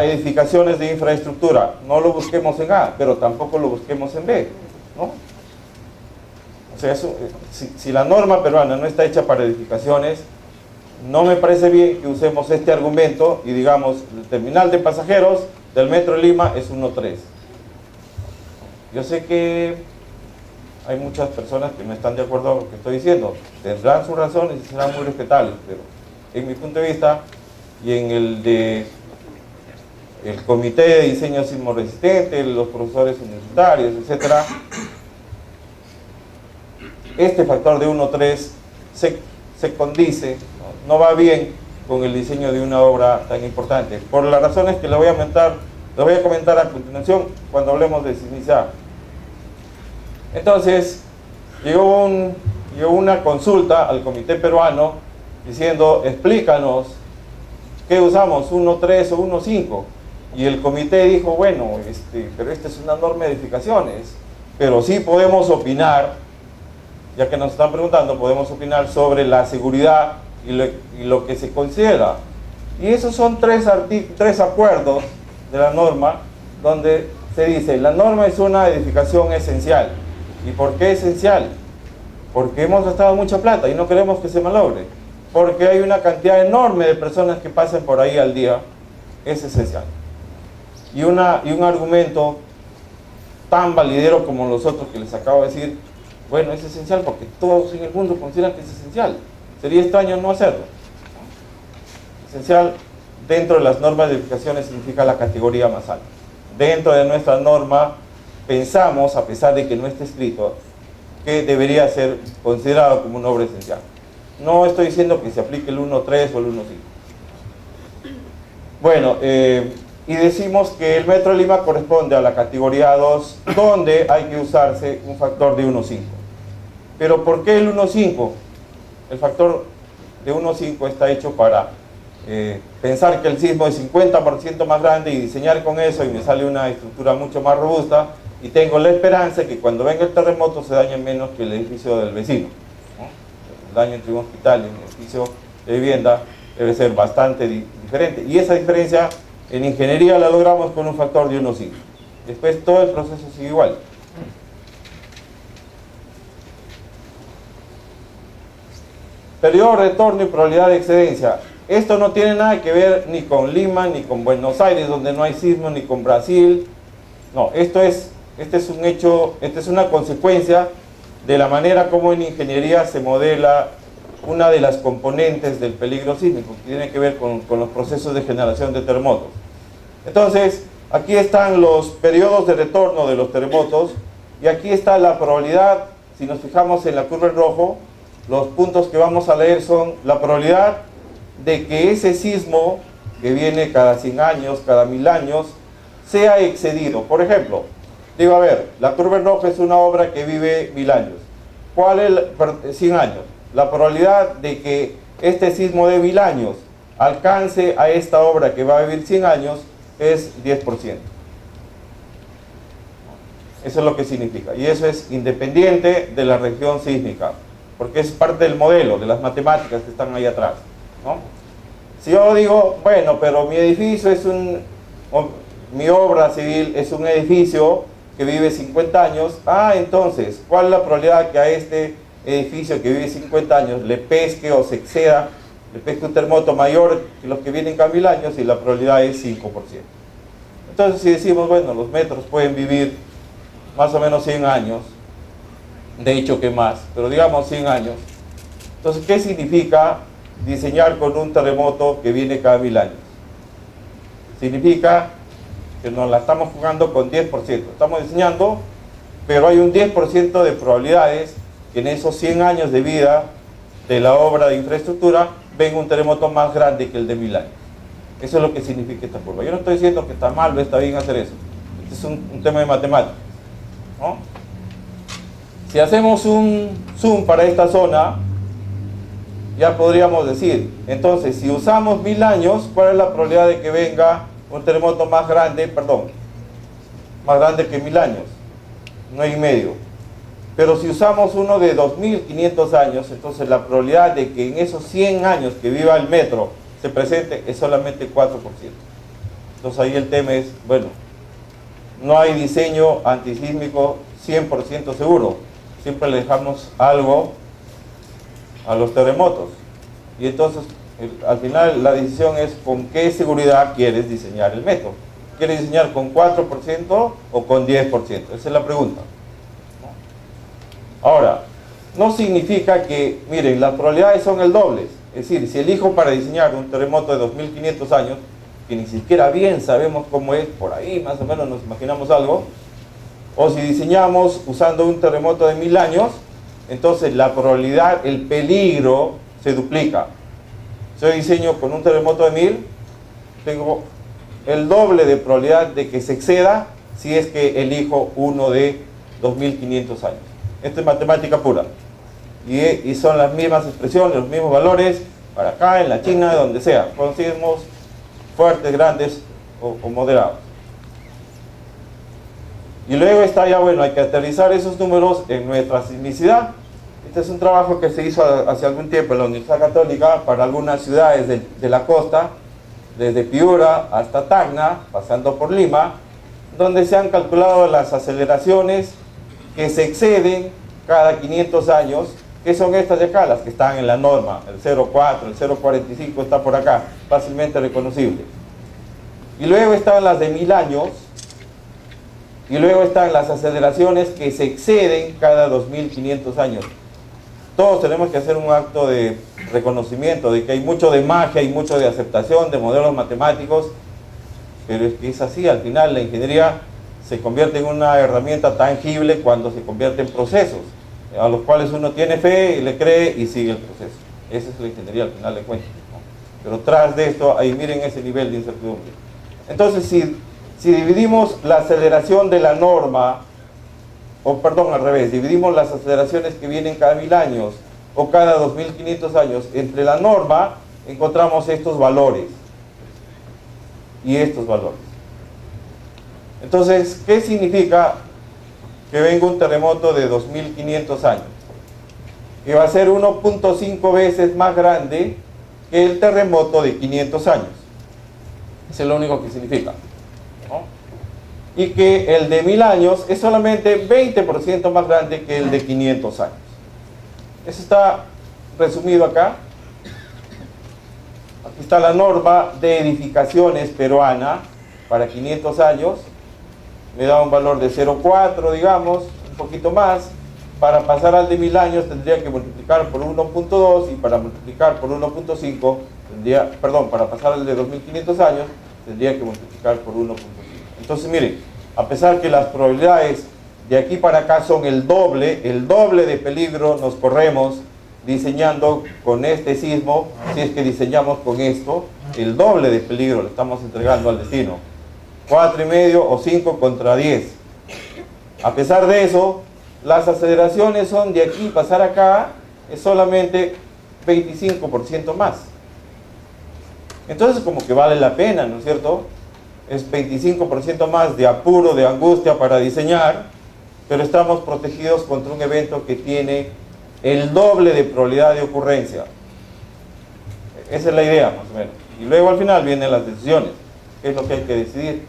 edificaciones de infraestructura, no lo busquemos en A, pero tampoco lo busquemos en B, ¿no? O sea, si la norma peruana no está hecha para edificaciones, no me parece bien que usemos este argumento y digamos, el terminal de pasajeros del Metro de Lima es 1.3. Yo sé que hay muchas personas que no están de acuerdo con lo que estoy diciendo, tendrán sus razones y serán muy respetables, pero en mi punto de vista y en el de el Comité de Diseño Sismo Resistente, los profesores universitarios, etcétera, este factor de 1.3 se condice, no va bien con el diseño de una obra tan importante, por las razones que le voy a comentar a continuación cuando hablemos de sismicidad. Entonces, llegó una consulta al Comité Peruano diciendo, explícanos qué usamos, 1.3 o 1.5, y el comité dijo, bueno, pero esta es una norma de edificaciones, pero sí podemos opinar, ya que nos están preguntando, podemos opinar sobre la seguridad y lo que se considera. Y esos son tres acuerdos de la norma, donde se dice, la norma es una edificación esencial. ¿Y por qué esencial? Porque hemos gastado mucha plata y no queremos que se malogre. Porque hay una cantidad enorme de personas que pasan por ahí al día, es esencial. Y un argumento tan validero como los otros que les acabo de decir, bueno, es esencial porque todos en el mundo consideran que es esencial. Sería extraño no hacerlo. Esencial dentro de las normas de edificaciones significa la categoría más alta. Dentro de nuestra norma pensamos, a pesar de que no esté escrito, que debería ser considerado como una obra esencial. No estoy diciendo que se aplique el 1.3 o el 1.5. Bueno, y decimos que el Metro de Lima corresponde a la categoría 2, donde hay que usarse un factor de 1.5. Pero ¿por qué el 1.5? El factor de 1.5 está hecho para pensar que el sismo es 50% más grande y diseñar con eso y me sale una estructura mucho más robusta y tengo la esperanza que cuando venga el terremoto se dañe menos que el edificio del vecino, ¿no? El daño entre un hospital y un edificio de vivienda debe ser bastante diferente, y esa diferencia en ingeniería la logramos con un factor de 1.5. Después todo el proceso sigue igual. Periodo de retorno y probabilidad de excedencia. Esto no tiene nada que ver ni con Lima, ni con Buenos Aires, donde no hay sismo, ni con Brasil. No, este es un hecho, esta es una consecuencia de la manera como en ingeniería se modela una de las componentes del peligro sísmico, que tiene que ver con los procesos de generación de terremotos. Entonces, aquí están los periodos de retorno de los terremotos, y aquí está la probabilidad. Si nos fijamos en la curva en rojo, los puntos que vamos a leer son la probabilidad de que ese sismo, que viene cada 100 años, cada 1000 años, sea excedido. Por ejemplo, digo, a ver, la curva en rojo es una obra que vive 1000 años. ¿Cuál es 100 años? La probabilidad de que este sismo de 1000 años alcance a esta obra que va a vivir 100 años es 10%. Eso es lo que significa. Y eso es independiente de la región sísmica, porque es parte del modelo, de las matemáticas que están ahí atrás, ¿no? Si yo digo, bueno, pero mi edificio es mi obra civil es un edificio que vive 50 años, entonces, ¿cuál es la probabilidad que a este edificio que vive 50 años le pesque o se exceda, le pesque un terremoto mayor que los que vienen cada 1000 años? Y la probabilidad es 5%. Entonces, si decimos, bueno, los metros pueden vivir más o menos 100 años, de hecho que más, pero digamos 100 años. Entonces, ¿qué significa diseñar con un terremoto que viene cada 1000 años? Significa que nos la estamos jugando con 10%. Estamos diseñando, pero hay un 10% de probabilidades que en esos 100 años de vida de la obra de infraestructura venga un terremoto más grande que el de 1000 años. Eso es lo que significa esta curva. Yo no estoy diciendo que está mal o está bien hacer eso. Este es un tema de matemáticas, ¿no? Si hacemos un zoom para esta zona, ya podríamos decir, entonces, si usamos 1000 años, ¿cuál es la probabilidad de que venga un terremoto más grande, más grande que 1000 años? 9,5. Pero si usamos uno de 2500 años, entonces la probabilidad de que en esos 100 años que viva el metro se presente es solamente 4%. Entonces ahí el tema es, bueno, no hay diseño antisísmico 100% seguro. Siempre le dejamos algo a los terremotos. Y entonces, al final, la decisión es con qué seguridad quieres diseñar el metro. ¿Quieres diseñar con 4% o con 10%? Esa es la pregunta. Ahora, no significa que, miren, las probabilidades son el doble. Es decir, si elijo para diseñar un terremoto de 2500 años, que ni siquiera bien sabemos cómo es, por ahí más o menos nos imaginamos algo, o si diseñamos usando un terremoto de 1000 años, entonces la probabilidad, el peligro se duplica. Si yo diseño con un terremoto de 1000, tengo el doble de probabilidad de que se exceda si es que elijo uno de 2500 años. Esto es matemática pura. Y son las mismas expresiones, los mismos valores para acá, en la China, donde sea. Con sismos fuertes, grandes o moderados. Y luego está ya, bueno, hay que aterrizar esos números en nuestra sismicidad. Este es un trabajo que se hizo hace algún tiempo en la Universidad Católica para algunas ciudades de la costa, desde Piura hasta Tacna, pasando por Lima, donde se han calculado las aceleraciones que se exceden cada 500 años, que son estas de acá, las que están en la norma, el 0,4, el 0,45 está por acá, fácilmente reconocible. Y luego están las de 1000 años, y luego están las aceleraciones que se exceden cada 2500 años. Todos tenemos que hacer un acto de reconocimiento de que hay mucho de magia y mucho de aceptación de modelos matemáticos, pero es que es así, al final la ingeniería se convierte en una herramienta tangible cuando se convierte en procesos, a los cuales uno tiene fe y le cree y sigue el proceso. Esa es la ingeniería al final de cuentas, ¿no? Pero tras de esto, ahí miren ese nivel de incertidumbre. Entonces, si dividimos la aceleración de la norma, al revés, dividimos las aceleraciones que vienen cada 1000 años o cada 2500 años entre la norma, encontramos estos valores y estos valores. Entonces, ¿qué significa que venga un terremoto de 2500 años? Que va a ser 1.5 veces más grande que el terremoto de 500 años. Eso es lo único que significa, ¿no? Y que el de 1000 años es solamente 20% más grande que el de 500 años. Eso está resumido acá. Aquí está la norma de edificaciones peruana para 500 años. Me da un valor de 0,4, digamos, un poquito más. Para pasar al de 1000 años tendría que multiplicar por 1.2 y para multiplicar por 1.5 para pasar al de 2500 años tendría que multiplicar por 1.5. Entonces miren, a pesar que las probabilidades de aquí para acá son el doble de peligro nos corremos diseñando con este sismo, si es que diseñamos con esto, el doble de peligro le estamos entregando al destino. 4,5 o 5 contra 10. A pesar de eso, las aceleraciones son de aquí pasar acá, es solamente 25% más. Entonces como que vale la pena, ¿no es cierto? Es 25% más de apuro, de angustia para diseñar, pero estamos protegidos contra un evento que tiene el doble de probabilidad de ocurrencia. Esa es la idea, más o menos. Y luego al final vienen las decisiones, qué es lo que hay que decidir.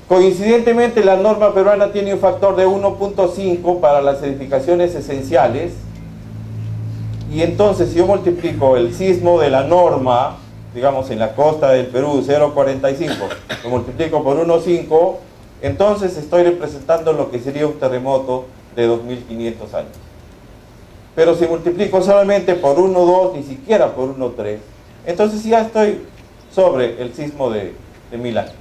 Coincidentemente, la norma peruana tiene un factor de 1.5 para las edificaciones esenciales, y entonces si yo multiplico el sismo de la norma, digamos en la costa del Perú, 0,45, lo multiplico por 1.5, entonces estoy representando lo que sería un terremoto de 2500 años. Pero si multiplico solamente por 1,2, ni siquiera por 1,3, entonces ya estoy sobre el sismo de 1000 años.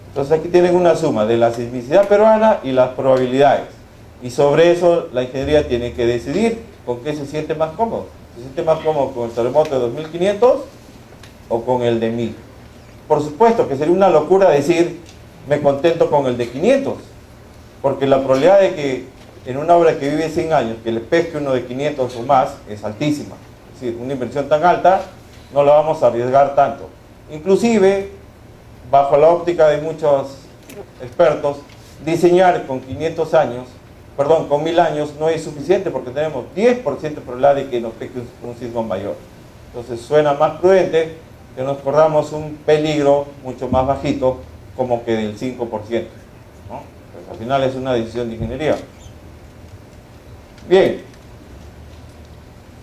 Entonces aquí tienen una suma de la sismicidad peruana y las probabilidades. Y sobre eso la ingeniería tiene que decidir con qué se siente más cómodo. ¿Se siente más cómodo con el terremoto de 2500 o con el de 1000? Por supuesto que sería una locura decir, me contento con el de 500, porque la probabilidad de que en una obra que vive 100 años, que le pesque uno de 500 o más, es altísima. Es decir, una inversión tan alta, no la vamos a arriesgar tanto. Inclusive, bajo la óptica de muchos expertos, diseñar con 500 años, perdón, con 1000 años no es suficiente porque tenemos 10% de probabilidad de que nos pesque un sismo mayor. Entonces suena más prudente que nos corramos un peligro mucho más bajito, como que del 5%, ¿no? Pues al final es una decisión de ingeniería. Bien,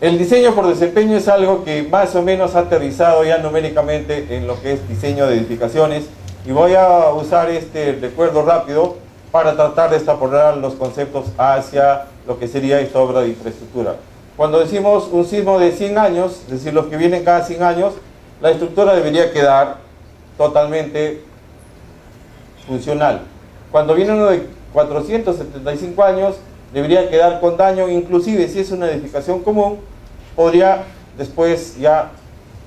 el diseño por desempeño es algo que más o menos ha aterrizado ya numéricamente en lo que es diseño de edificaciones, y voy a usar este recuerdo rápido para tratar de extrapolar los conceptos hacia lo que sería esta obra de infraestructura. Cuando decimos un sismo de 100 años, es decir, los que vienen cada 100 años, la estructura debería quedar totalmente funcional. Cuando viene uno de 475 años, debería quedar con daño, inclusive si es una edificación común, podría después ya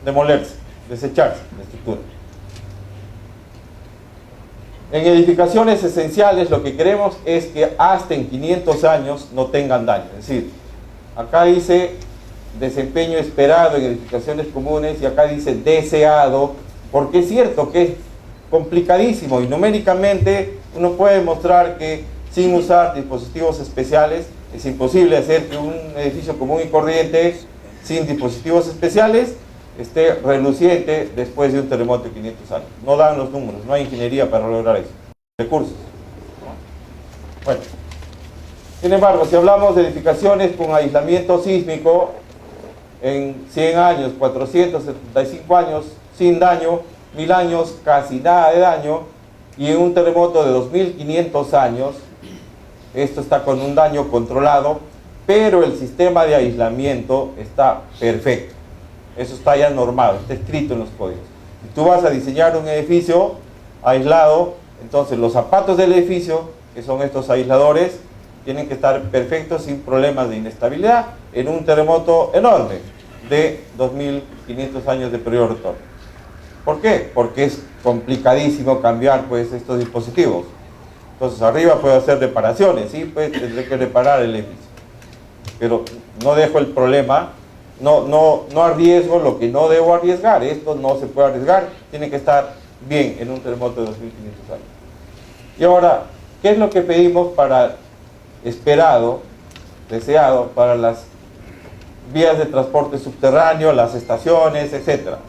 demolerse, desecharse la estructura. En edificaciones esenciales lo que queremos es que hasta en 500 años no tengan daño. Es decir, acá dice desempeño esperado en edificaciones comunes y acá dice deseado, porque es cierto que es complicadísimo y numéricamente uno puede mostrar que sin usar dispositivos especiales es imposible hacer que un edificio común y corriente sin dispositivos especiales esté reluciente después de un terremoto de 500 años. No dan los números, no hay ingeniería para lograr eso. Recursos, ¿no? Bueno, sin embargo, si hablamos de edificaciones con aislamiento sísmico en 100 años, 475 años sin daño, 1000 años casi nada de daño, y en un terremoto de 2500 años, esto está con un daño controlado, pero el sistema de aislamiento está perfecto. Eso está ya normado, está escrito en los códigos. Si tú vas a diseñar un edificio aislado, entonces los zapatos del edificio, que son estos aisladores, tienen que estar perfectos sin problemas de inestabilidad en un terremoto enorme de 2500 años de periodo de retorno. ¿Por qué? Porque es complicadísimo cambiar pues estos dispositivos. Entonces arriba puedo hacer reparaciones, sí, pues tendré que reparar el edificio. Pero no dejo el problema, no arriesgo lo que no debo arriesgar. Esto no se puede arriesgar, tiene que estar bien en un terremoto de 2500 años. Y ahora, ¿qué es lo que pedimos para esperado, deseado, para las vías de transporte subterráneo, las estaciones, etcétera?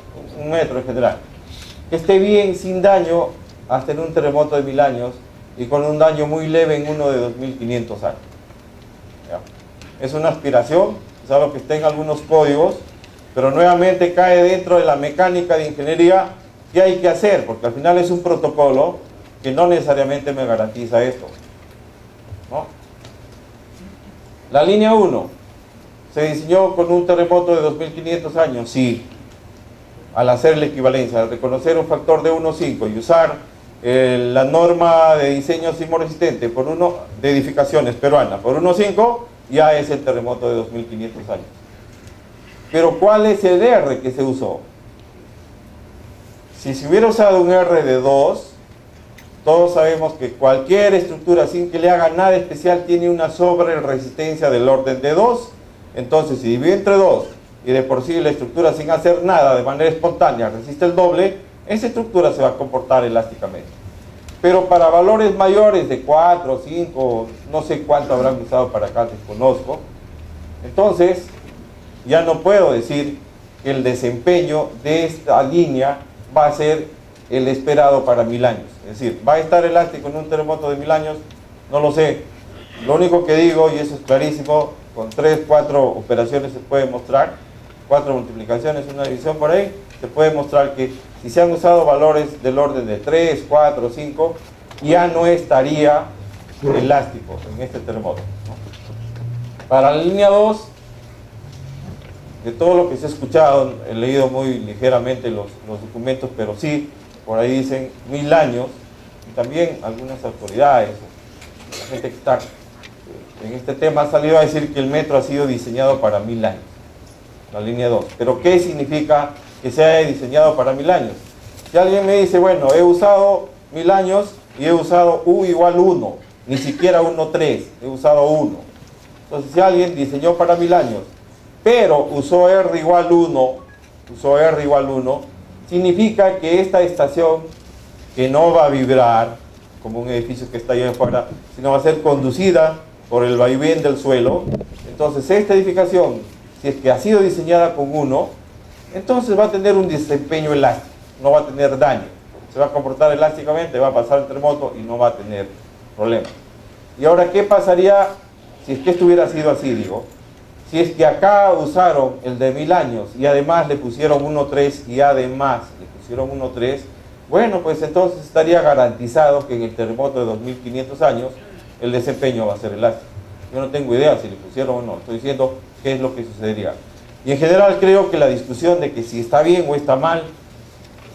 Un metro en general. Que esté bien, sin daño, hasta en un terremoto de 1000 años, y con un daño muy leve en uno de 2500 años. ¿Ya? Es una aspiración, es algo que está en algunos códigos, pero nuevamente cae dentro de la mecánica de ingeniería que hay que hacer, porque al final es un protocolo que no necesariamente me garantiza esto, ¿no? La línea 1 se diseñó con un terremoto de 2500 años, sí. Al hacer la equivalencia, al reconocer un factor de 1,5 y usar la norma de diseño sismo resistente por uno de edificaciones peruana por 1,5, ya es el terremoto de 2500 años. Pero ¿cuál es el R que se usó? Si se hubiera usado un R de 2, todos sabemos que cualquier estructura sin que le haga nada especial tiene una sobreresistencia del orden de 2. Entonces, si divide entre 2 y de por sí la estructura sin hacer nada de manera espontánea resiste el doble, esa estructura se va a comportar elásticamente. Pero para valores mayores de 4, 5, no sé cuánto habrán usado para acá, desconozco, entonces ya no puedo decir que el desempeño de esta línea va a ser el esperado para 1000 años. Es decir, ¿va a estar elástico en un terremoto de 1000 años? No lo sé. Lo único que digo, y eso es clarísimo, con 3, 4 operaciones se puede mostrar, 4 multiplicaciones, una división por ahí, se puede mostrar que si se han usado valores del orden de 3, 4, 5, ya no estaría elástico en este terremoto, ¿no? Para la línea 2, de todo lo que se ha escuchado, he leído muy ligeramente los documentos, pero sí, por ahí dicen 1000 años, y también algunas autoridades, la gente que está en este tema ha salido a decir que el metro ha sido diseñado para 1000 años, la línea 2. Pero ¿qué significa que se haya diseñado para 1000 años? Si alguien me dice, bueno, he usado 1000 años y he usado U igual 1, ni siquiera 1,3, he usado 1. Entonces, si alguien diseñó para 1000 años, pero usó R igual 1, significa que esta estación, que no va a vibrar como un edificio que está allá afuera, sino va a ser conducida por el vaivén del suelo. Entonces, esta edificación, si es que ha sido diseñada con 1, entonces va a tener un desempeño elástico, no va a tener daño, se va a comportar elásticamente, va a pasar el terremoto y no va a tener problemas. Y ahora, ¿qué pasaría si es que esto hubiera sido así? Digo, si es que acá usaron el de 1000 años y además le pusieron 1,3 y además le pusieron 1,3, bueno, pues entonces estaría garantizado que en el terremoto de 2500 años el desempeño va a ser elástico. Yo no tengo idea si le pusieron o no, estoy diciendo qué es lo que sucedería. Y en general creo que la discusión de que si está bien o está mal,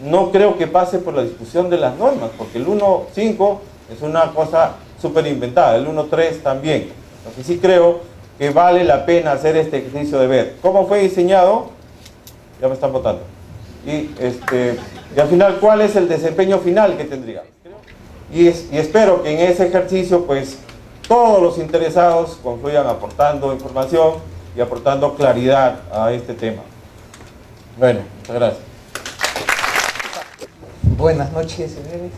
no creo que pase por la discusión de las normas, porque el 1,5 es una cosa súper inventada, el 1,3 también. Lo que sí creo que vale la pena hacer este ejercicio de ver cómo fue diseñado, ya me están votando, y al final cuál es el desempeño final que tendría. Y espero que en ese ejercicio pues todos los interesados confluyan aportando información y aportando claridad a este tema. Bueno, muchas gracias. Buenas noches, señores.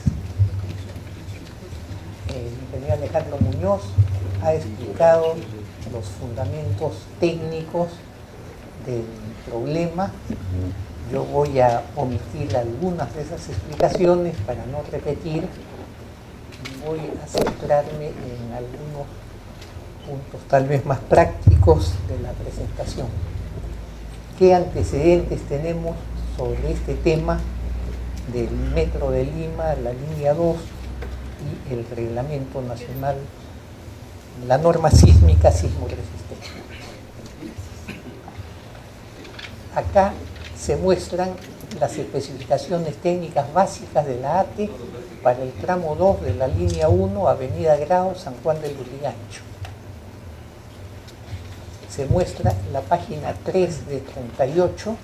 El ingeniero Alejandro Muñoz ha explicado los fundamentos técnicos del problema. Yo voy a omitir algunas de esas explicaciones para no repetir. Voy a centrarme en algunos puntos tal vez más prácticos de la presentación. ¿Qué antecedentes tenemos sobre este tema del Metro de Lima, la línea 2 y el Reglamento Nacional, la norma sísmica sismoresistente? Acá se muestran las especificaciones técnicas básicas de la ATE para el tramo 2 de la línea 1, Avenida Grao, San Juan del Lurigancho. Se muestra la página 3 de 38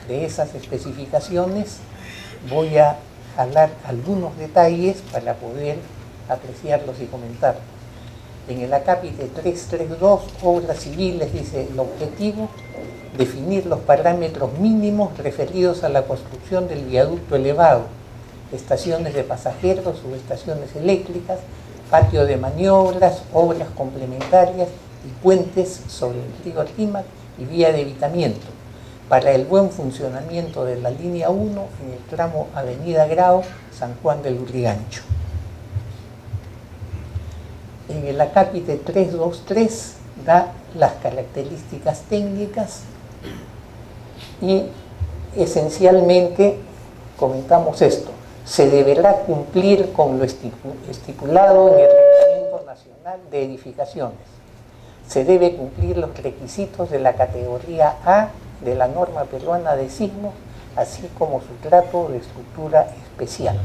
de esas especificaciones. Voy a jalar algunos detalles para poder apreciarlos y comentarlos. En el acápite 332, obras civiles, dice el objetivo: definir los parámetros mínimos referidos a la construcción del viaducto elevado, estaciones de pasajeros, subestaciones eléctricas, patio de maniobras, obras complementarias y puentes sobre el río Rímac y vía de evitamiento para el buen funcionamiento de la línea 1 en el tramo Avenida Grao, San Juan del Lurigancho. En el acápite 323 da las características técnicas y esencialmente comentamos esto: se deberá cumplir con lo estipulado en el Reglamento Nacional de Edificaciones. Se debe cumplir los requisitos de la categoría A de la norma peruana de sismos, así como su trato de estructura especial.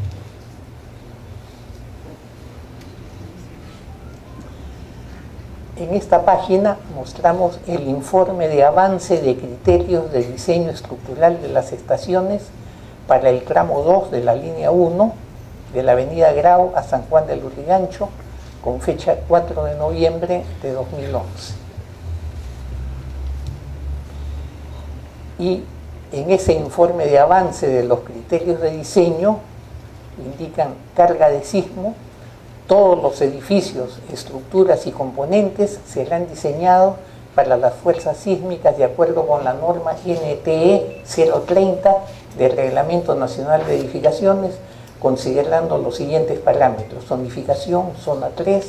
En esta página mostramos el informe de avance de criterios de diseño estructural de las estaciones para el tramo 2 de la línea 1 de la avenida Grao a San Juan del Lurigancho, con fecha 4 de noviembre de 2011. Y en ese informe de avance de los criterios de diseño indican carga de sismo. Todos los edificios, estructuras y componentes serán diseñados para las fuerzas sísmicas de acuerdo con la norma NTE 030 del Reglamento Nacional de Edificaciones, considerando los siguientes parámetros: zonificación, zona 3,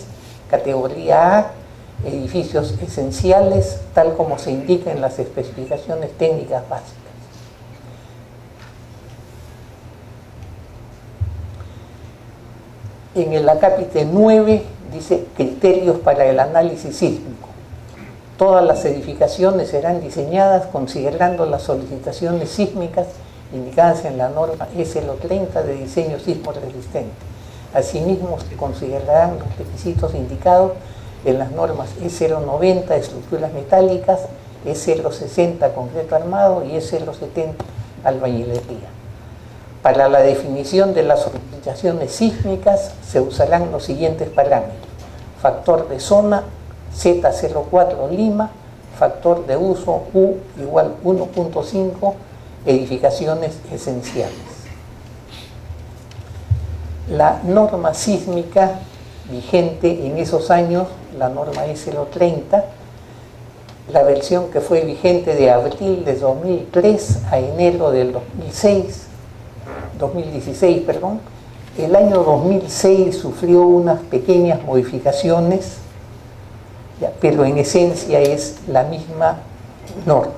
categoría A, edificios esenciales, tal como se indica en las especificaciones técnicas básicas. En el acápite 9 dice criterios para el análisis sísmico. Todas las edificaciones serán diseñadas considerando las solicitaciones sísmicas indicadas en la norma SLO30 de diseño sismo resistente. Asimismo, se considerarán los requisitos indicados en las normas E090 estructuras metálicas, E060 concreto armado y E070 albañilería. Para la definición de las solicitaciones sísmicas se usarán los siguientes parámetros: factor de zona Z04 Lima, factor de uso U igual 1.5, edificaciones esenciales. La norma sísmica vigente en esos años, la norma E030, la versión que fue vigente de abril de 2003 a enero del 2016, el año 2006 sufrió unas pequeñas modificaciones, pero en esencia es la misma norma.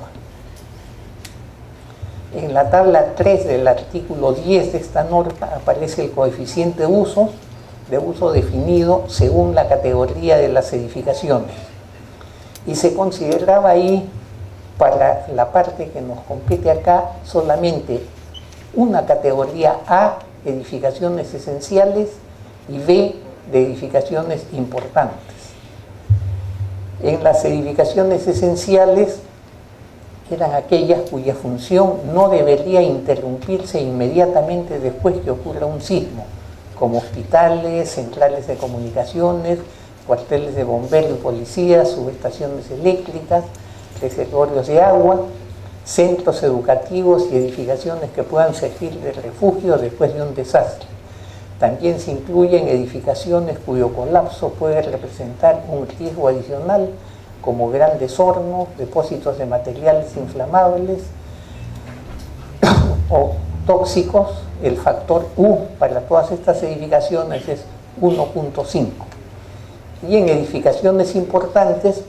En la tabla 3 del artículo 10 de esta norma aparece el coeficiente de uso definido según la categoría de las edificaciones. Y se consideraba ahí, para la parte que nos compete acá, solamente una categoría A, edificaciones esenciales, y B, de edificaciones importantes. En las edificaciones esenciales eran aquellas cuya función no debería interrumpirse inmediatamente después que ocurra un sismo, como hospitales, centrales de comunicaciones, cuarteles de bomberos y policías, subestaciones eléctricas, reservorios de agua, centros educativos y edificaciones que puedan servir de refugio después de un desastre. También se incluyen edificaciones cuyo colapso puede representar un riesgo adicional, como grandes hornos, depósitos de materiales inflamables o tóxicos. El factor U para todas estas edificaciones es 1.5. Y en edificaciones importantes,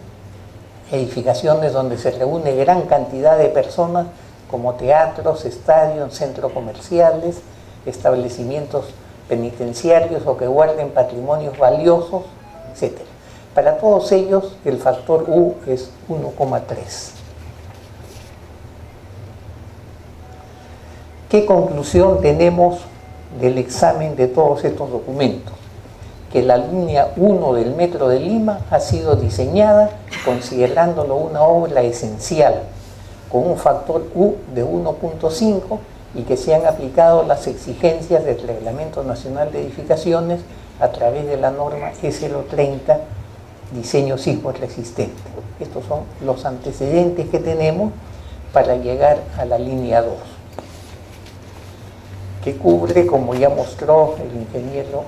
edificaciones donde se reúne gran cantidad de personas, como teatros, estadios, centros comerciales, establecimientos penitenciarios o que guarden patrimonios valiosos, etc. Para todos ellos el factor U es 1,3. ¿Qué conclusión tenemos del examen de todos estos documentos? Que la línea 1 del Metro de Lima ha sido diseñada considerándolo una obra esencial, con un factor U de 1.5, y que se han aplicado las exigencias del Reglamento Nacional de Edificaciones a través de la norma E030, diseño sismo resistente. Estos son los antecedentes que tenemos para llegar a la línea 2, que cubre, como ya mostró el ingeniero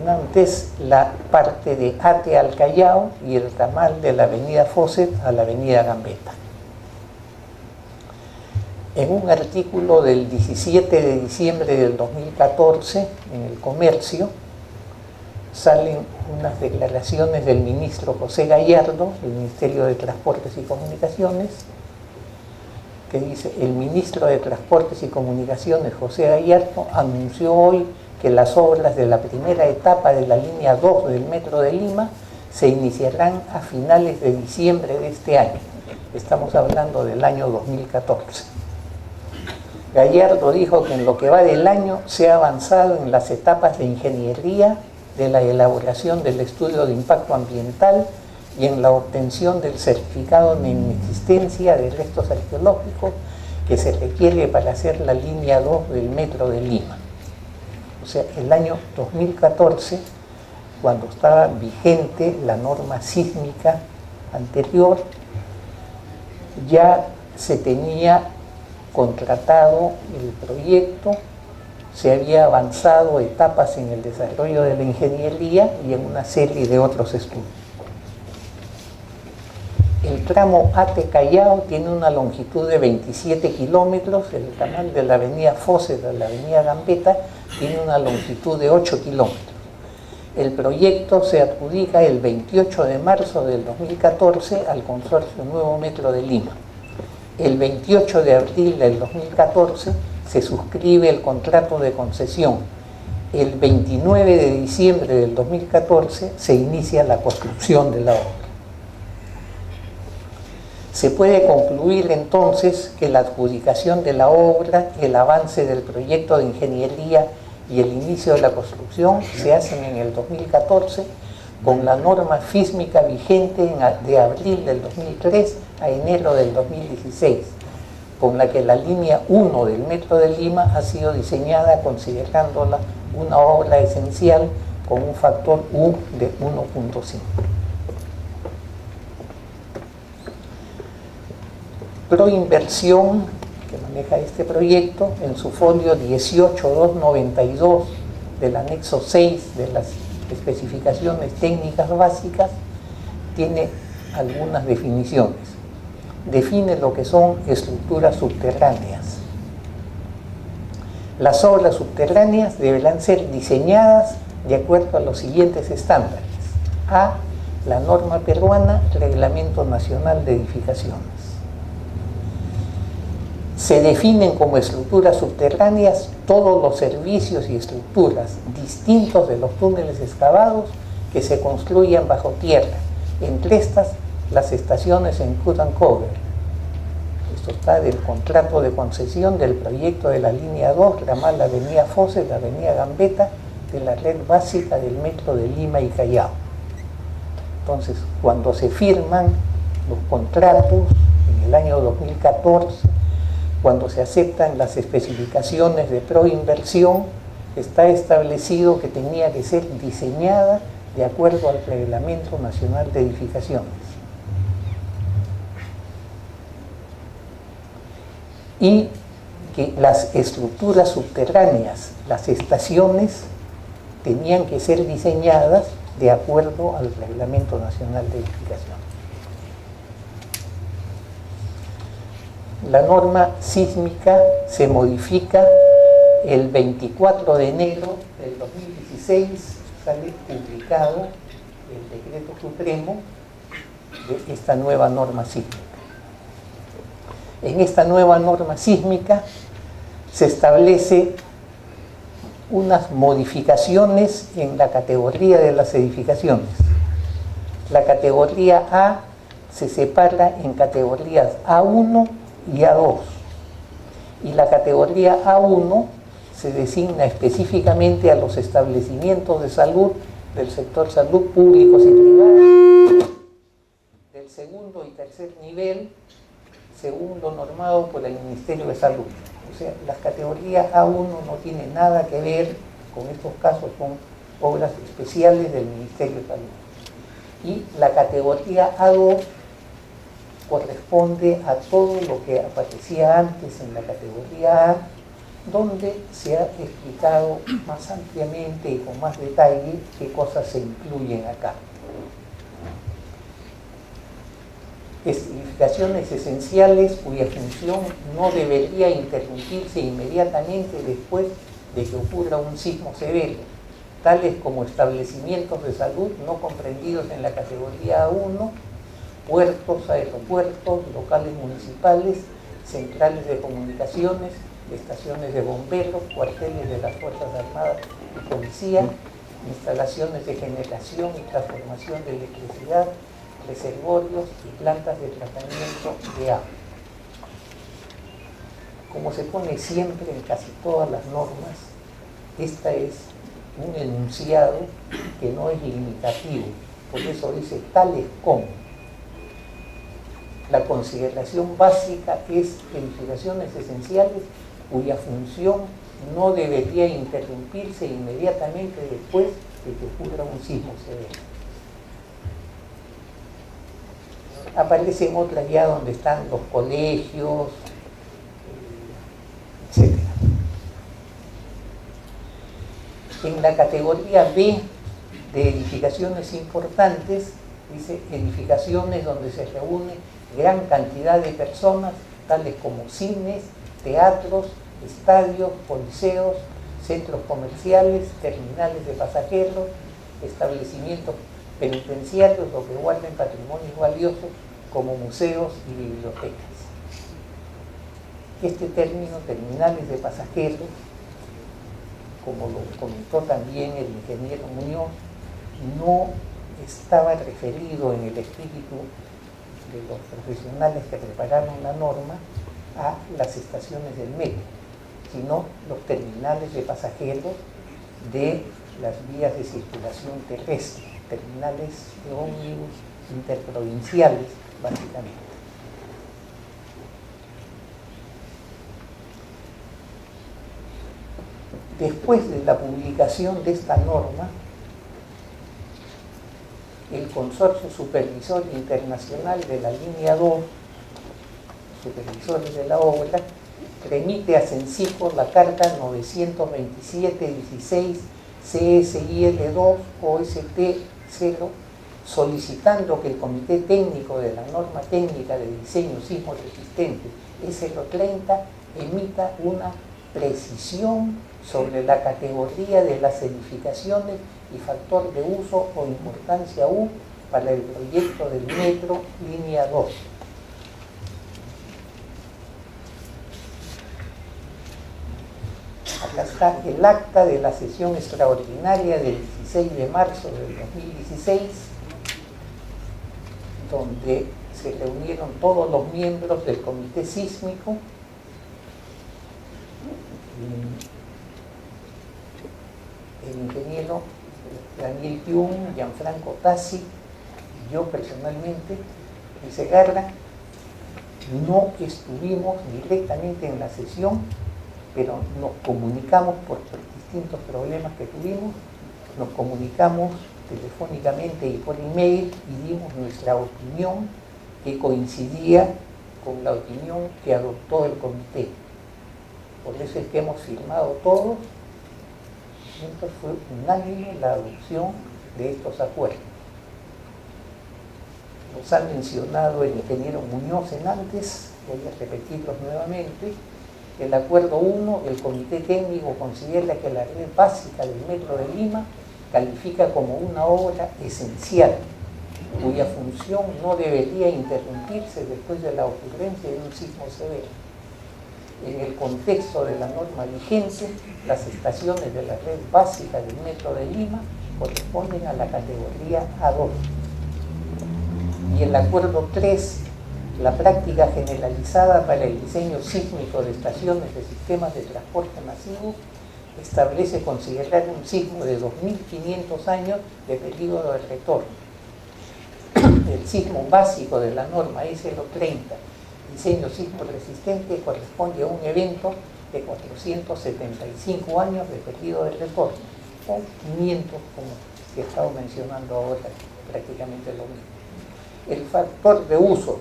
antes, la parte de Ate al Callao y el ramal de la avenida Fawcett a la avenida Gambetta. En un artículo del 17 de diciembre del 2014 en El Comercio salen unas declaraciones del ministro José Gallardo, del Ministerio de Transportes y Comunicaciones, que dice: el ministro de Transportes y Comunicaciones, José Gallardo, anunció hoy que las obras de la primera etapa de la línea 2 del Metro de Lima se iniciarán a finales de diciembre de este año. Estamos hablando del año 2014. Gallardo dijo que en lo que va del año se ha avanzado en las etapas de ingeniería, de la elaboración del estudio de impacto ambiental y en la obtención del certificado de inexistencia de restos arqueológicos que se requiere para hacer la línea 2 del Metro de Lima. O sea, el año 2014, cuando estaba vigente la norma sísmica anterior, ya se tenía contratado el proyecto, se había avanzado etapas en el desarrollo de la ingeniería y en una serie de otros estudios. El tramo Ate Callao tiene una longitud de 27 kilómetros, el canal de la avenida Fawcett a la avenida Gambetta tiene una longitud de 8 kilómetros. El proyecto se adjudica el 28 de marzo del 2014 al Consorcio Nuevo Metro de Lima. El 28 de abril del 2014 se suscribe el contrato de concesión. El 29 de diciembre del 2014 se inicia la construcción de la obra. Se puede concluir entonces que la adjudicación de la obra, el avance del proyecto de ingeniería y el inicio de la construcción se hacen en el 2014 con la norma sísmica vigente de abril del 2003 a enero del 2016, con la que la línea 1 del Metro de Lima ha sido diseñada considerándola una obra esencial con un factor U de 1.5. Proinversión, que maneja este proyecto, en su folio 18292 del anexo 6 de las especificaciones técnicas básicas, tiene algunas definiciones. Define lo que son estructuras subterráneas. Las obras subterráneas deberán ser diseñadas de acuerdo a los siguientes estándares. A. La norma peruana, Reglamento Nacional de Edificaciones. Se definen como estructuras subterráneas todos los servicios y estructuras distintos de los túneles excavados que se construyan bajo tierra, entre estas las estaciones en cut and cover. Esto está del contrato de concesión del proyecto de la línea 2, ramal Avenida Fosse, la Avenida Gambetta, de la red básica del Metro de Lima y Callao. Entonces, cuando se firman los contratos en el año 2014, cuando se aceptan las especificaciones de proinversión, está establecido que tenía que ser diseñada de acuerdo al Reglamento Nacional de Edificaciones. Y que las estructuras subterráneas, las estaciones, tenían que ser diseñadas de acuerdo al Reglamento Nacional de Edificaciones. La norma sísmica se modifica el 24 de enero del 2016, sale publicado el decreto supremo de esta nueva norma sísmica. En esta nueva norma sísmica se establece unas modificaciones en la categoría de las edificaciones. La categoría A se separa en categorías A1 y A2, y la categoría A1 se designa específicamente a los establecimientos de salud del sector salud públicos y privados del segundo y tercer nivel, según lo normado por el Ministerio de Salud. O sea, las categorías A1 no tienen nada que ver con estos casos, son obras especiales del Ministerio de Salud. Y la categoría A2 corresponde a todo lo que aparecía antes en la categoría A, donde se ha explicado más ampliamente y con más detalle qué cosas se incluyen acá. Edificaciones esenciales cuya función no debería interrumpirse inmediatamente después de que ocurra un sismo severo, tales como establecimientos de salud no comprendidos en la categoría A1, puertos, aeropuertos, locales municipales, centrales de comunicaciones, estaciones de bomberos, cuarteles de las Fuerzas Armadas y Policía, instalaciones de generación y transformación de electricidad, reservorios y plantas de tratamiento de agua. Como se pone siempre en casi todas las normas, esta es un enunciado que no es limitativo, por eso dice tales como. La consideración básica es edificaciones esenciales cuya función no debería interrumpirse inmediatamente después de que ocurra un sismo severo. Aparecen otras ya donde están los colegios, etc. En la categoría B de edificaciones importantes, dice edificaciones donde se reúne gran cantidad de personas, tales como cines, teatros, estadios, coliseos, centros comerciales, terminales de pasajeros, establecimientos penitenciarios o que guarden patrimonios valiosos como museos y bibliotecas. Este término, terminales de pasajeros, como lo comentó también el ingeniero Muñoz, no estaba referido en el espíritu de los profesionales que prepararon la norma a las estaciones del metro, sino los terminales de pasajeros de las vías de circulación terrestre, terminales de ómnibus interprovinciales, básicamente. Después de la publicación de esta norma, el Consorcio Supervisor Internacional de la Línea 2, supervisores de la obra, remite a Censico la carta 927-16 CSIL2 OST 0, solicitando que el Comité Técnico de la Norma Técnica de Diseño Sismo Resistente S030 emita una precisión sobre la categoría de las edificaciones y factor de uso o importancia U para el proyecto del metro línea 2. Acá está el acta de la sesión extraordinaria del 16 de marzo del 2016, donde se reunieron todos los miembros del comité sísmico, el ingeniero Daniel Pium, Gianfranco Tassi, yo personalmente, y Segarra. No estuvimos directamente en la sesión, pero nos comunicamos por distintos problemas que tuvimos, nos comunicamos telefónicamente y por email y dimos nuestra opinión que coincidía con la opinión que adoptó el comité. Por eso es que hemos firmado todos. Entonces fue unánime la adopción de estos acuerdos. Los ha mencionado el ingeniero Muñoz en antes, voy a repetirlos nuevamente. El acuerdo 1, el comité técnico considera que la red básica del Metro de Lima califica como una obra esencial, cuya función no debería interrumpirse después de la ocurrencia de un sismo severo. En el contexto de la norma vigente, las estaciones de la red básica del Metro de Lima corresponden a la categoría A2. Y el acuerdo 3, la práctica generalizada para el diseño sísmico de estaciones de sistemas de transporte masivo, establece considerar un sismo de 2.500 años de período de retorno. El sismo básico de la norma S030, diseño sismo resistente, corresponde a un evento de 475 años de período de retorno, o 500, como que he estado mencionando ahora, prácticamente lo mismo. El factor de uso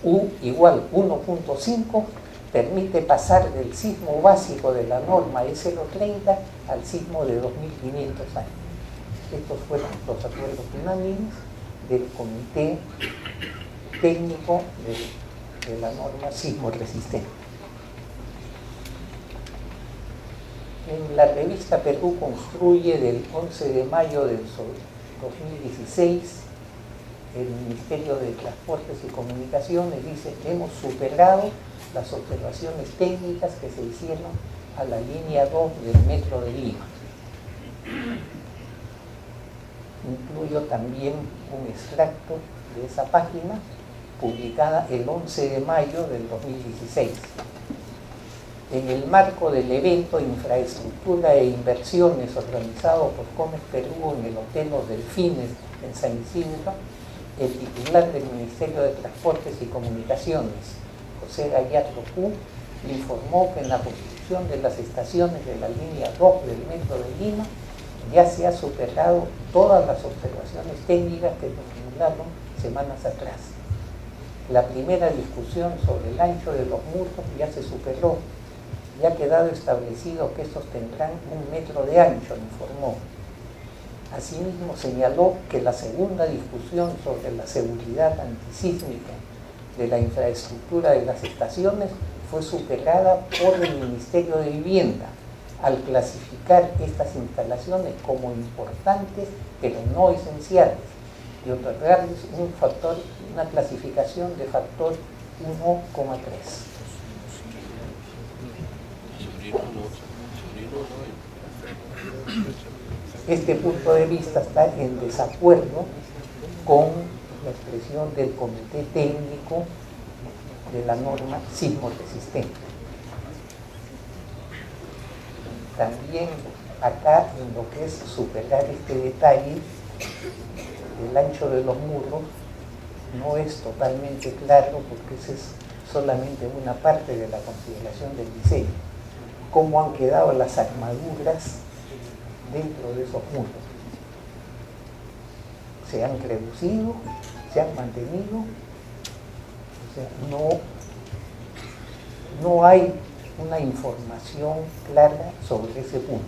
U igual 1.5 permite pasar del sismo básico de la norma S030 al sismo de 2.500 años. Estos fueron los acuerdos unánimes del comité técnico de la norma sismo resistente. En la revista Perú Construye del 11 de mayo del 2016, el Ministerio de Transportes y Comunicaciones dice: hemos superado las observaciones técnicas que se hicieron a la línea 2 del Metro de Lima. Incluyo también un extracto de esa página publicada el 11 de mayo del 2016. En el marco del evento Infraestructura e Inversiones organizado por Comes Perú en el Hotel Los Delfines en San Isidro, el titular del Ministerio de Transportes y Comunicaciones, José Gallardo Q, le informó que en la construcción de las estaciones de la línea 2 del Metro de Lima ya se ha superado todas las observaciones técnicas que se formularon semanas atrás. La primera discusión sobre el ancho de los muros ya se superó y ha quedado establecido que estos tendrán 1 metro de ancho, informó. Asimismo señaló que la segunda discusión sobre la seguridad antisísmica de la infraestructura de las estaciones fue superada por el Ministerio de Vivienda al clasificar estas instalaciones como importantes pero no esenciales y otorgarles una clasificación de factor 1,3. Este punto de vista está en desacuerdo con la expresión del Comité Técnico de la norma sismo resistente. También acá, en lo que es superar este detalle, el ancho de los muros no es totalmente claro, porque esa es solamente una parte de la consideración del diseño. Cómo han quedado las armaduras dentro de esos muros. Se han reducido, se han mantenido, o sea, no hay una información clara sobre ese punto.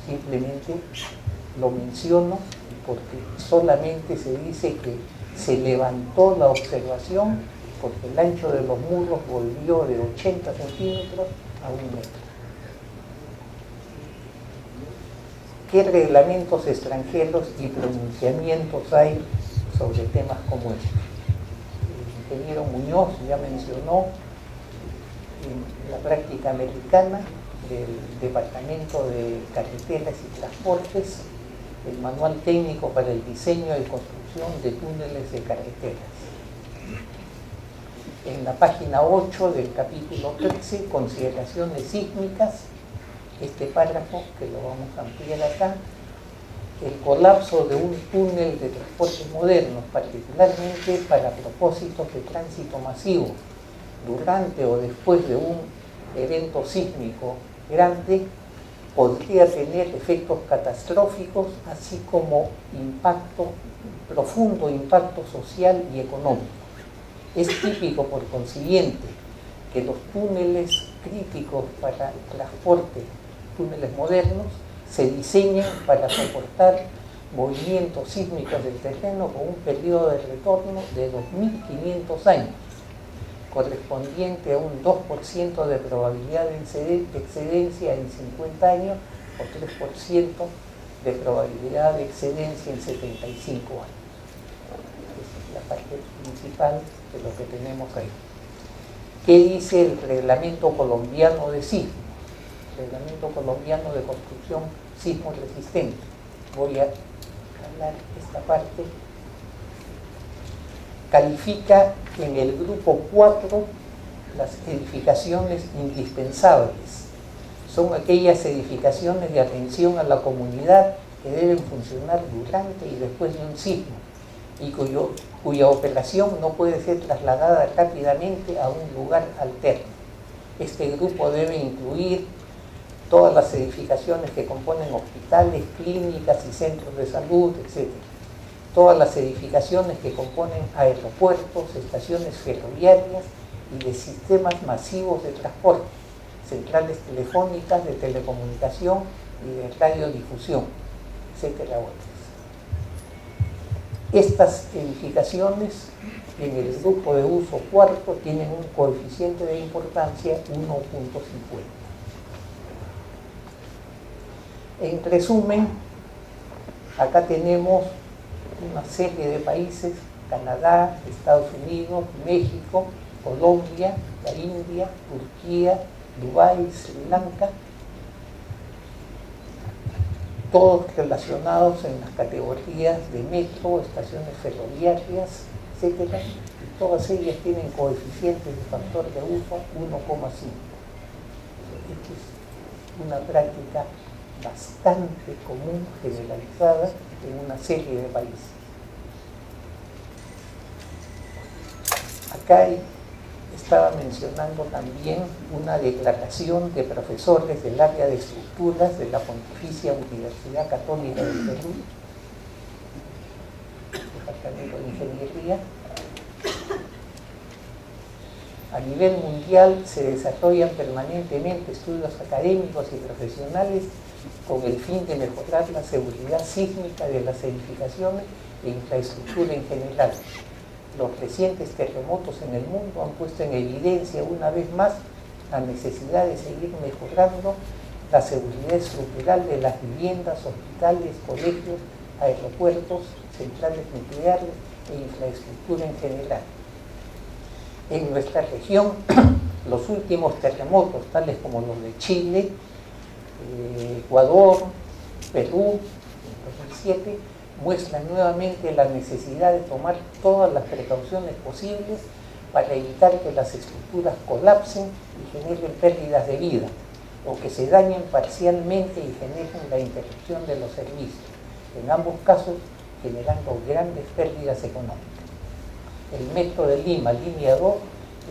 Simplemente lo menciono porque solamente se dice que se levantó la observación porque el ancho de los muros volvió de 80 centímetros a 1 metro. ¿Qué reglamentos extranjeros y pronunciamientos hay sobre temas como este? El ingeniero Muñoz ya mencionó en la práctica americana del Departamento de Carreteras y Transportes el manual técnico para el diseño y construcción de túneles de carreteras. En la página 8 del capítulo 13, consideraciones sísmicas, este párrafo, que lo vamos a ampliar acá, el colapso de un túnel de transporte moderno, particularmente para propósitos de tránsito masivo, durante o después de un evento sísmico grande, podría tener efectos catastróficos, así como profundo impacto social y económico. Es típico, por consiguiente, que los túneles críticos para el transporte, túneles modernos, se diseñen para soportar movimientos sísmicos del terreno con un periodo de retorno de 2.500 años, correspondiente a un 2% de probabilidad de excedencia en 50 años o 3% de probabilidad de excedencia en 75 años. Esa es la parte principal de lo que tenemos ahí. ¿Qué dice el reglamento colombiano de sismo? Reglamento colombiano de construcción sismo resistente. Voy a hablar esta parte. Califica en el grupo 4 las edificaciones indispensables. Son aquellas edificaciones de atención a la comunidad que deben funcionar durante y después de un sismo y cuya operación no puede ser trasladada rápidamente a un lugar alterno. Este grupo debe incluir todas las edificaciones que componen hospitales, clínicas y centros de salud, etc. Todas las edificaciones que componen aeropuertos, estaciones ferroviarias y de sistemas masivos de transporte, centrales telefónicas, de telecomunicación y de radiodifusión, etcétera. Estas edificaciones en el grupo de uso cuarto tienen un coeficiente de importancia 1.50. En resumen, acá tenemos una serie de países: Canadá, Estados Unidos, México, Colombia, la India, Turquía, Dubái, Sri Lanka, todos relacionados en las categorías de metro, estaciones ferroviarias, etc. Y todas ellas tienen coeficientes de factor de uso 1,5. Esta es una práctica bastante común, generalizada en una serie de países. Acá estaba mencionando también una declaración de profesores del área de estructuras de la Pontificia Universidad Católica del Perú, Departamento de Ingeniería. A nivel mundial se desarrollan permanentemente estudios académicos y profesionales con el fin de mejorar la seguridad sísmica de las edificaciones e infraestructura en general. Los recientes terremotos en el mundo han puesto en evidencia una vez más la necesidad de seguir mejorando la seguridad estructural de las viviendas, hospitales, colegios, aeropuertos, centrales nucleares e infraestructura en general. En nuestra región, los últimos terremotos, tales como los de Chile, Ecuador, Perú, en 2007, muestran nuevamente la necesidad de tomar todas las precauciones posibles para evitar que las estructuras colapsen y generen pérdidas de vida, o que se dañen parcialmente y generen la interrupción de los servicios, en ambos casos generando grandes pérdidas económicas. El Metro de Lima, línea 2,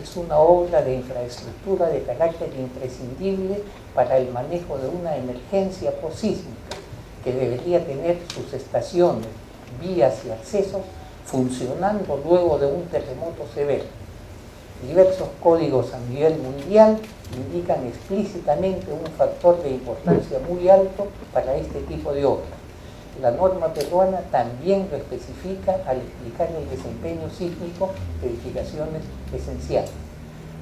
es una obra de infraestructura de carácter imprescindible para el manejo de una emergencia posísmica, que debería tener sus estaciones, vías y accesos funcionando luego de un terremoto severo. Diversos códigos a nivel mundial indican explícitamente un factor de importancia muy alto para este tipo de obras. La norma peruana también lo especifica al explicar el desempeño sísmico de edificaciones esenciales.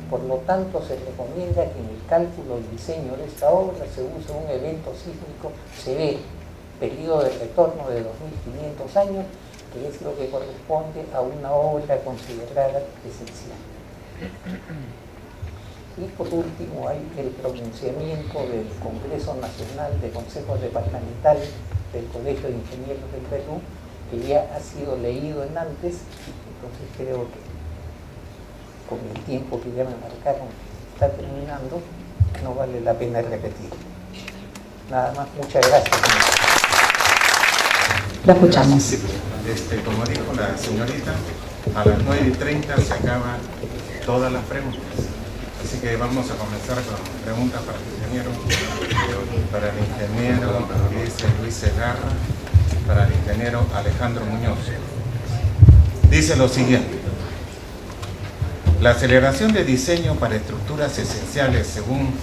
Por lo tanto, se recomienda que en el cálculo y diseño de esta obra se use un evento sísmico severo, periodo de retorno de 2.500 años, que es lo que corresponde a una obra considerada esencial. Y por último hay el pronunciamiento del Congreso Nacional de Consejos Departamentales del Colegio de Ingenieros del Perú, que ya ha sido leído en antes, entonces creo que con el tiempo que ya me marcaron está terminando, no vale la pena repetir. Nada más, muchas gracias. La escuchamos. Sí, como dijo la señorita, a las 9:30 se acaban todas las preguntas. Así que vamos a comenzar con preguntas para el ingeniero. Para el ingeniero Luis Segarra, para el ingeniero Alejandro Muñoz. Dice lo siguiente: la aceleración de diseño para estructuras esenciales según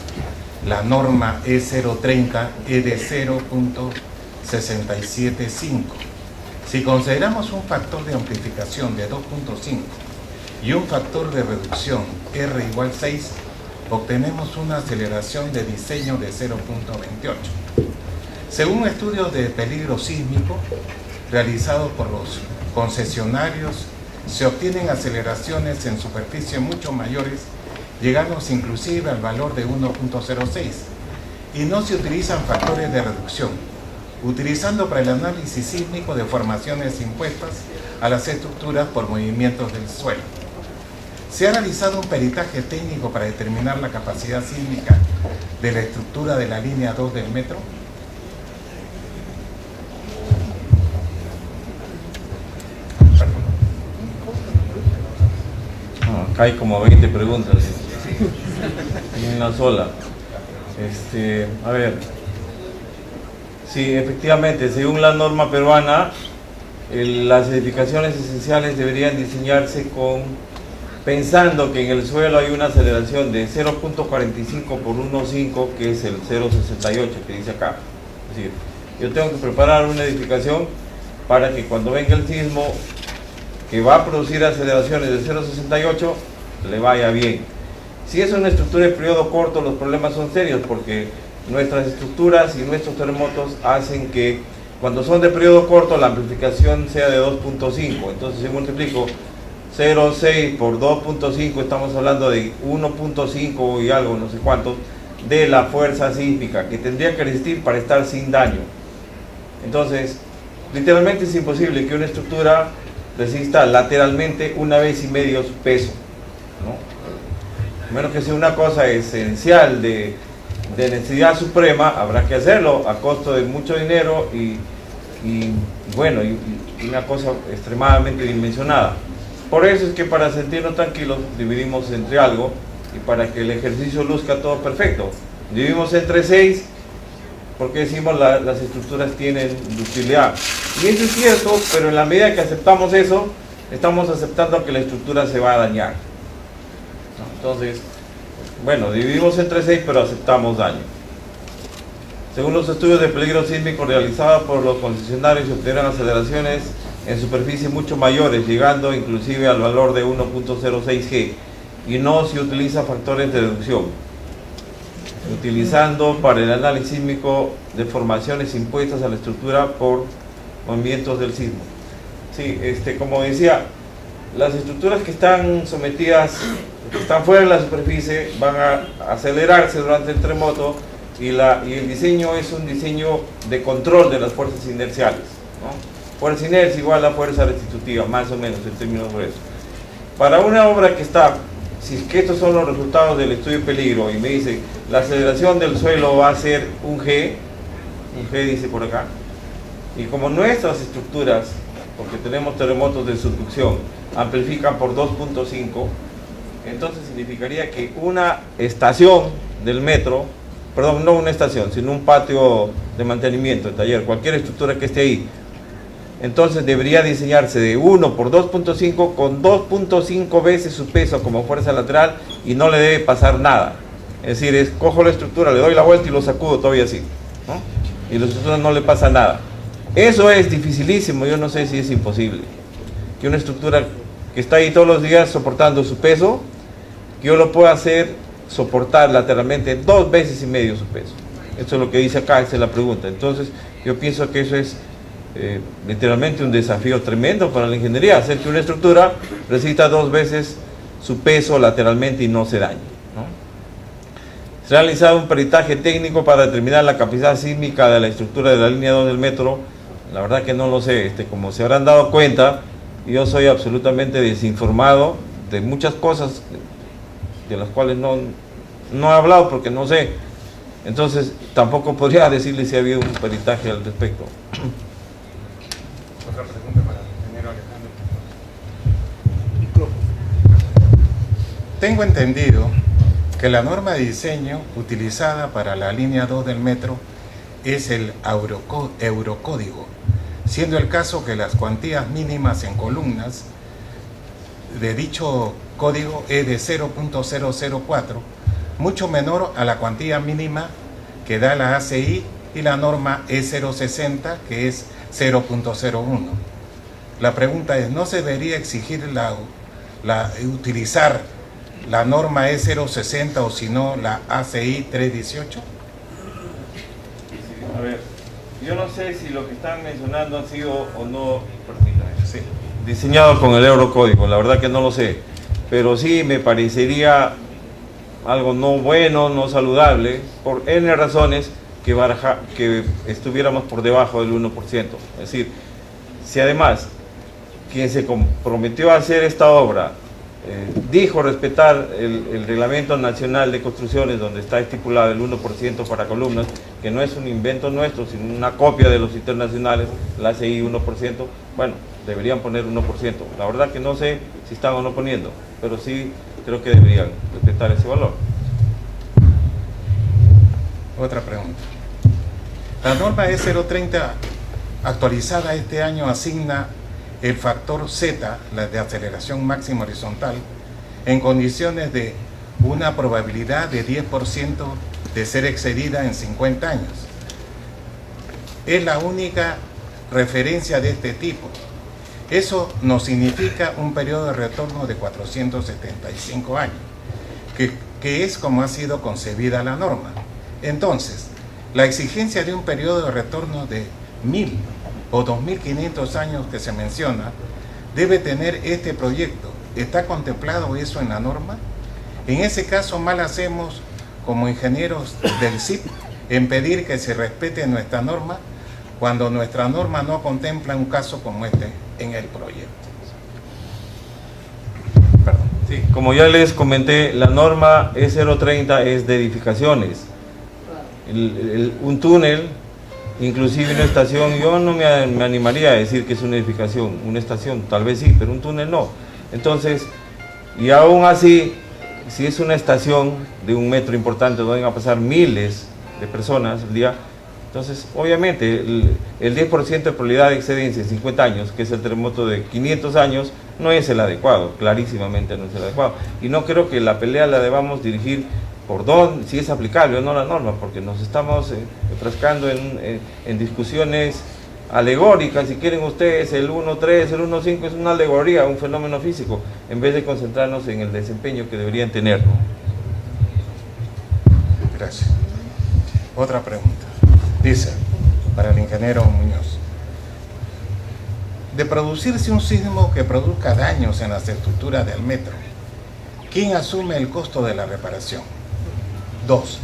la norma E030 es de 0.675. Si consideramos un factor de amplificación de 2.5 y un factor de reducción R igual 6, obtenemos una aceleración de diseño de 0.28. Según estudios de peligro sísmico realizados por los concesionarios, se obtienen aceleraciones en superficie mucho mayores, llegando inclusive al valor de 1.06, y no se utilizan factores de reducción, utilizando para el análisis sísmico deformaciones impuestas a las estructuras por movimientos del suelo. Se ha realizado un peritaje técnico para determinar la capacidad sísmica de la estructura de la línea 2 del metro. Acá hay como 20 preguntas en una sola. A ver, sí, efectivamente, según la norma peruana, las edificaciones esenciales deberían diseñarse pensando que en el suelo hay una aceleración de 0.45 por 1.5, que es el 0.68 que dice acá. Es decir, yo tengo que preparar una edificación para que cuando venga el sismo, que va a producir aceleraciones de 0.68, le vaya bien. Si es una estructura de periodo corto, los problemas son serios, porque nuestras estructuras y nuestros terremotos hacen que cuando son de periodo corto la amplificación sea de 2.5. Entonces, si multiplico 0.6 por 2.5, estamos hablando de 1.5 y algo, no sé cuánto, de la fuerza sísmica que tendría que resistir para estar sin daño. Entonces, literalmente es imposible que una estructura resista lateralmente 1,5 veces su peso, ¿no? A menos que sea una cosa esencial de necesidad suprema, habrá que hacerlo a costo de mucho dinero y una cosa extremadamente dimensionada. Por eso es que, para sentirnos tranquilos, dividimos entre algo, y para que el ejercicio luzca todo perfecto, dividimos entre 6, porque decimos las estructuras tienen ductilidad. Y eso es cierto, pero en la medida que aceptamos eso, estamos aceptando que la estructura se va a dañar, ¿no? Entonces, bueno, dividimos entre 6, pero aceptamos daño. Según los estudios de peligro sísmico realizados por los concesionarios, se obtuvieron aceleraciones en superficie mucho mayores, llegando inclusive al valor de 1.06 G, y no se utiliza factores de reducción, utilizando para el análisis sísmico deformaciones impuestas a la estructura por movimientos del sismo. Sí, como decía, las estructuras que están sometidas, que están fuera de la superficie, van a acelerarse durante el terremoto, y el diseño es un diseño de control de las fuerzas inerciales, ¿no? fuerza inercia igual a fuerza restitutiva, más o menos en términos gruesos. Para una obra que está, si es que estos son los resultados del estudio de peligro y me dicen la aceleración del suelo va a ser un G dice por acá, y como nuestras estructuras, porque tenemos terremotos de subducción, amplifican por 2.5, entonces significaría que una estación del metro, perdón, no una estación, sino un patio de mantenimiento, de taller, cualquier estructura que esté ahí, entonces debería diseñarse de 1 por 2.5 con 2.5 veces su peso como fuerza lateral y no le debe pasar nada. Es decir, cojo la estructura, le doy la vuelta y lo sacudo todavía así, ¿no? Y la estructura no le pasa nada. Eso es dificilísimo, yo no sé si es imposible. Que una estructura que está ahí todos los días soportando su peso, que yo lo pueda hacer soportar lateralmente 2 veces y medio su peso. Eso es lo que dice acá, esa es la pregunta. Entonces, yo pienso que eso es literalmente un desafío tremendo para la ingeniería, hacer que una estructura resista 2 veces su peso lateralmente y no se dañe, ¿no? Se ha realizado un peritaje técnico para determinar la capacidad sísmica de la estructura de la línea 2 del metro. La verdad que no lo sé, como se habrán dado cuenta, yo soy absolutamente desinformado de muchas cosas de las cuales no he hablado porque no sé. Entonces tampoco podría decirle si ha habido un peritaje al respecto. Otra pregunta para el ingeniero Alejandro. Tengo entendido que la norma de diseño utilizada para la línea 2 del metro es el Eurocódigo, siendo el caso que las cuantías mínimas en columnas de dicho código es de 0.004, mucho menor a la cuantía mínima que da la ACI y la norma E060, que es 0.01. La pregunta es, ¿no se debería exigir utilizar la norma E060 o si no la ACI 318? A ver, yo no sé si lo que están mencionando han sido o no, sí, diseñado con el Eurocódigo, la verdad que no lo sé, pero sí me parecería algo no bueno, no saludable, por N razones, que estuviéramos por debajo del 1%. Es decir, si además quien se comprometió a hacer esta obra dijo respetar el Reglamento Nacional de Construcciones, donde está estipulado el 1% para columnas, que no es un invento nuestro, sino una copia de los internacionales, la ACI 1%, bueno, deberían poner 1%. La verdad que no sé si están o no poniendo, pero sí creo que deberían respetar ese valor. Otra pregunta. La norma E030 actualizada este año asigna el factor Z, la de aceleración máxima horizontal, en condiciones de una probabilidad de 10% de ser excedida en 50 años. Es la única referencia de este tipo. Eso nos significa un periodo de retorno de 475 años, que es como ha sido concebida la norma. Entonces, la exigencia de un periodo de retorno de 1000 o 2500 años que se menciona, debe tener este proyecto. ¿Está contemplado eso en la norma? En ese caso, mal hacemos como ingenieros del CIP en pedir que se respete nuestra norma, cuando nuestra norma no contempla un caso como este en el proyecto. Perdón. Sí, como ya les comenté, la norma E030 es de edificaciones. Un túnel, inclusive una estación, yo no me animaría a decir que es una edificación, una estación, tal vez sí, pero un túnel no. Entonces, y aún así, si es una estación de un metro importante donde van a pasar miles de personas al día, entonces obviamente el 10% de probabilidad de excedencia en 50 años, que es el terremoto de 500 años, no es el adecuado, clarísimamente no es el adecuado. Y no creo que la pelea la debamos dirigir por dónde, si es aplicable o no la norma, porque nos estamos enfrascando en discusiones alegóricas. Si quieren ustedes, el 1.3, el 1.5 es una alegoría, un fenómeno físico, en vez de concentrarnos en el desempeño que deberían tener, ¿no? Gracias. Otra pregunta. Dice, para el ingeniero Muñoz, de producirse un sismo que produzca daños en las estructuras del metro, ¿quién asume el costo de la reparación? 2.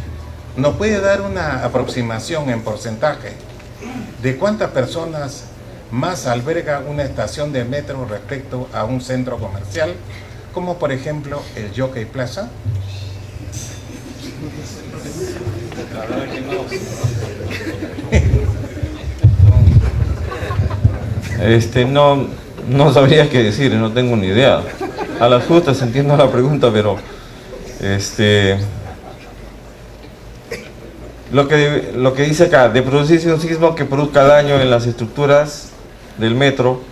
¿Nos puede dar una aproximación en porcentaje de cuántas personas más alberga una estación de metro respecto a un centro comercial, como por ejemplo el Jockey Plaza? La verdad que no. No sabría qué decir, no tengo ni idea. A las justas entiendo la pregunta, pero lo que dice acá, de producirse un sismo que produzca daño en las estructuras del metro,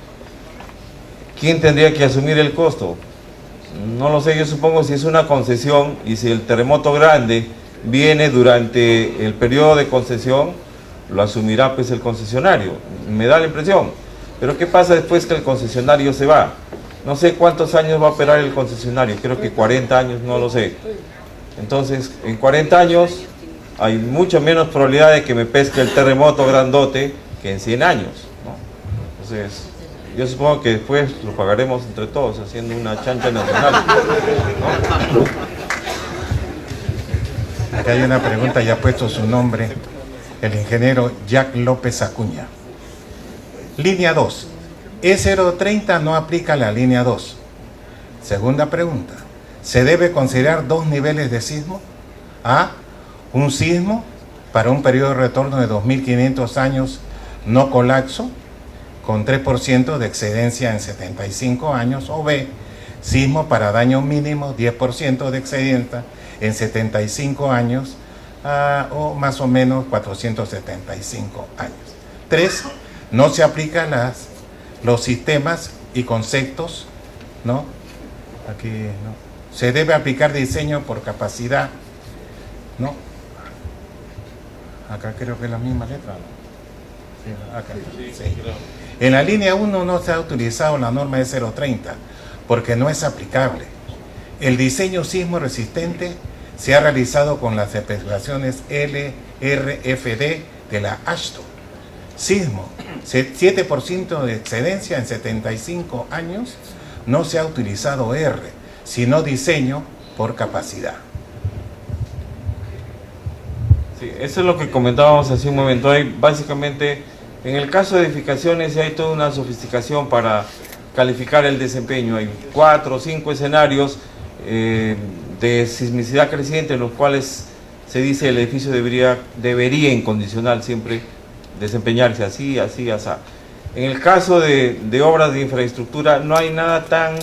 ¿quién tendría que asumir el costo? No lo sé, yo supongo si es una concesión y si el terremoto grande viene durante el periodo de concesión, lo asumirá pues el concesionario, me da la impresión. Pero ¿qué pasa después que el concesionario se va? No sé cuántos años va a operar el concesionario, creo que 40 años, no lo sé. Entonces, en 40 años hay mucho menos probabilidad de que me pesque el terremoto grandote que en 100 años, ¿no? Entonces, yo supongo que después lo pagaremos entre todos, haciendo una chancha nacional, ¿no? Acá hay una pregunta, ya ha puesto su nombre, el ingeniero Jack López Acuña. Línea 2. E030 no aplica a la línea 2. Segunda pregunta. ¿Se debe considerar dos niveles de sismo? A. Un sismo para un periodo de retorno de 2.500 años no colapso, con 3% de excedencia en 75 años. O B. Sismo para daño mínimo, 10% de excedencia en 75 años, o más o menos 475 años. 3. No se aplican los sistemas y conceptos, ¿no? Aquí no. Se debe aplicar diseño por capacidad, ¿no? Acá creo que es la misma letra, ¿no? Sí, acá. Sí. En la línea 1 no se ha utilizado la norma E030 porque no es aplicable. El diseño sismo resistente se ha realizado con las especificaciones LRFD de la AASHTO. Sismo, 7% de excedencia en 75 años, no se ha utilizado R, sino diseño por capacidad. Sí, eso es lo que comentábamos hace un momento. Hay básicamente, en el caso de edificaciones hay toda una sofisticación para calificar el desempeño. Hay 4 o 5 escenarios de sismicidad creciente en los cuales se dice el edificio debería incondicional siempre desempeñarse así, así, así. En el caso de obras de infraestructura no hay nada tan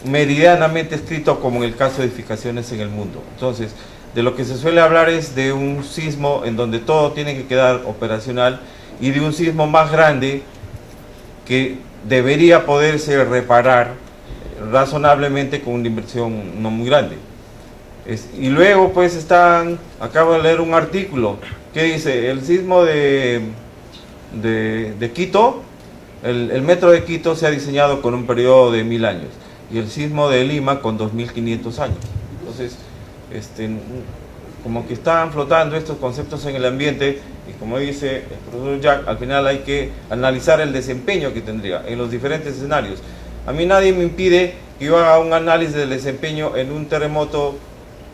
meridianamente escrito como en el caso de edificaciones en el mundo. Entonces, de lo que se suele hablar es de un sismo en donde todo tiene que quedar operacional y de un sismo más grande que debería poderse reparar razonablemente con una inversión no muy grande. Y luego pues acabo de leer un artículo que dice el sismo de Quito, el metro de Quito se ha diseñado con un periodo de 1000 años y el sismo de Lima con 2500 años. Entonces, como que están flotando estos conceptos en el ambiente y como dice el profesor Jack, al final hay que analizar el desempeño que tendría en los diferentes escenarios. A mí nadie me impide que yo haga un análisis del desempeño en un terremoto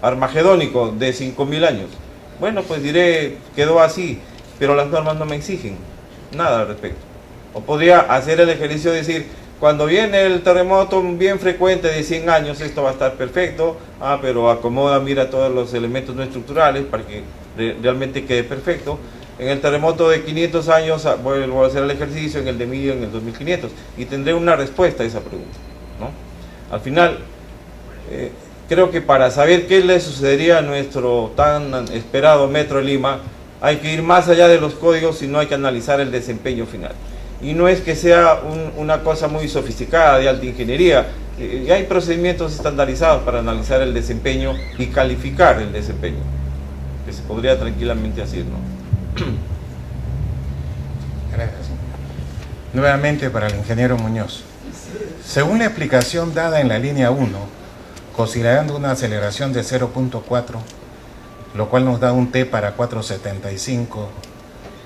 armagedónico de 5000 años. Bueno, pues diré, quedó así, pero las normas no me exigen nada al respecto. O podría hacer el ejercicio de decir, cuando viene el terremoto bien frecuente de 100 años, esto va a estar perfecto, pero acomoda, mira todos los elementos no estructurales para que realmente quede perfecto. En el terremoto de 500 años vuelvo a hacer el ejercicio, en el de 1000, en el 2500, y tendré una respuesta a esa pregunta, ¿no? Al final, creo que para saber qué le sucedería a nuestro tan esperado Metro de Lima, hay que ir más allá de los códigos y no hay que analizar el desempeño final. Y no es que sea una cosa muy sofisticada de alta ingeniería, y hay procedimientos estandarizados para analizar el desempeño y calificar el desempeño, que se podría tranquilamente hacer, ¿no? Gracias. Nuevamente para el ingeniero Muñoz. Según la explicación dada en la línea 1, considerando una aceleración de 0.4, lo cual nos da un T para 475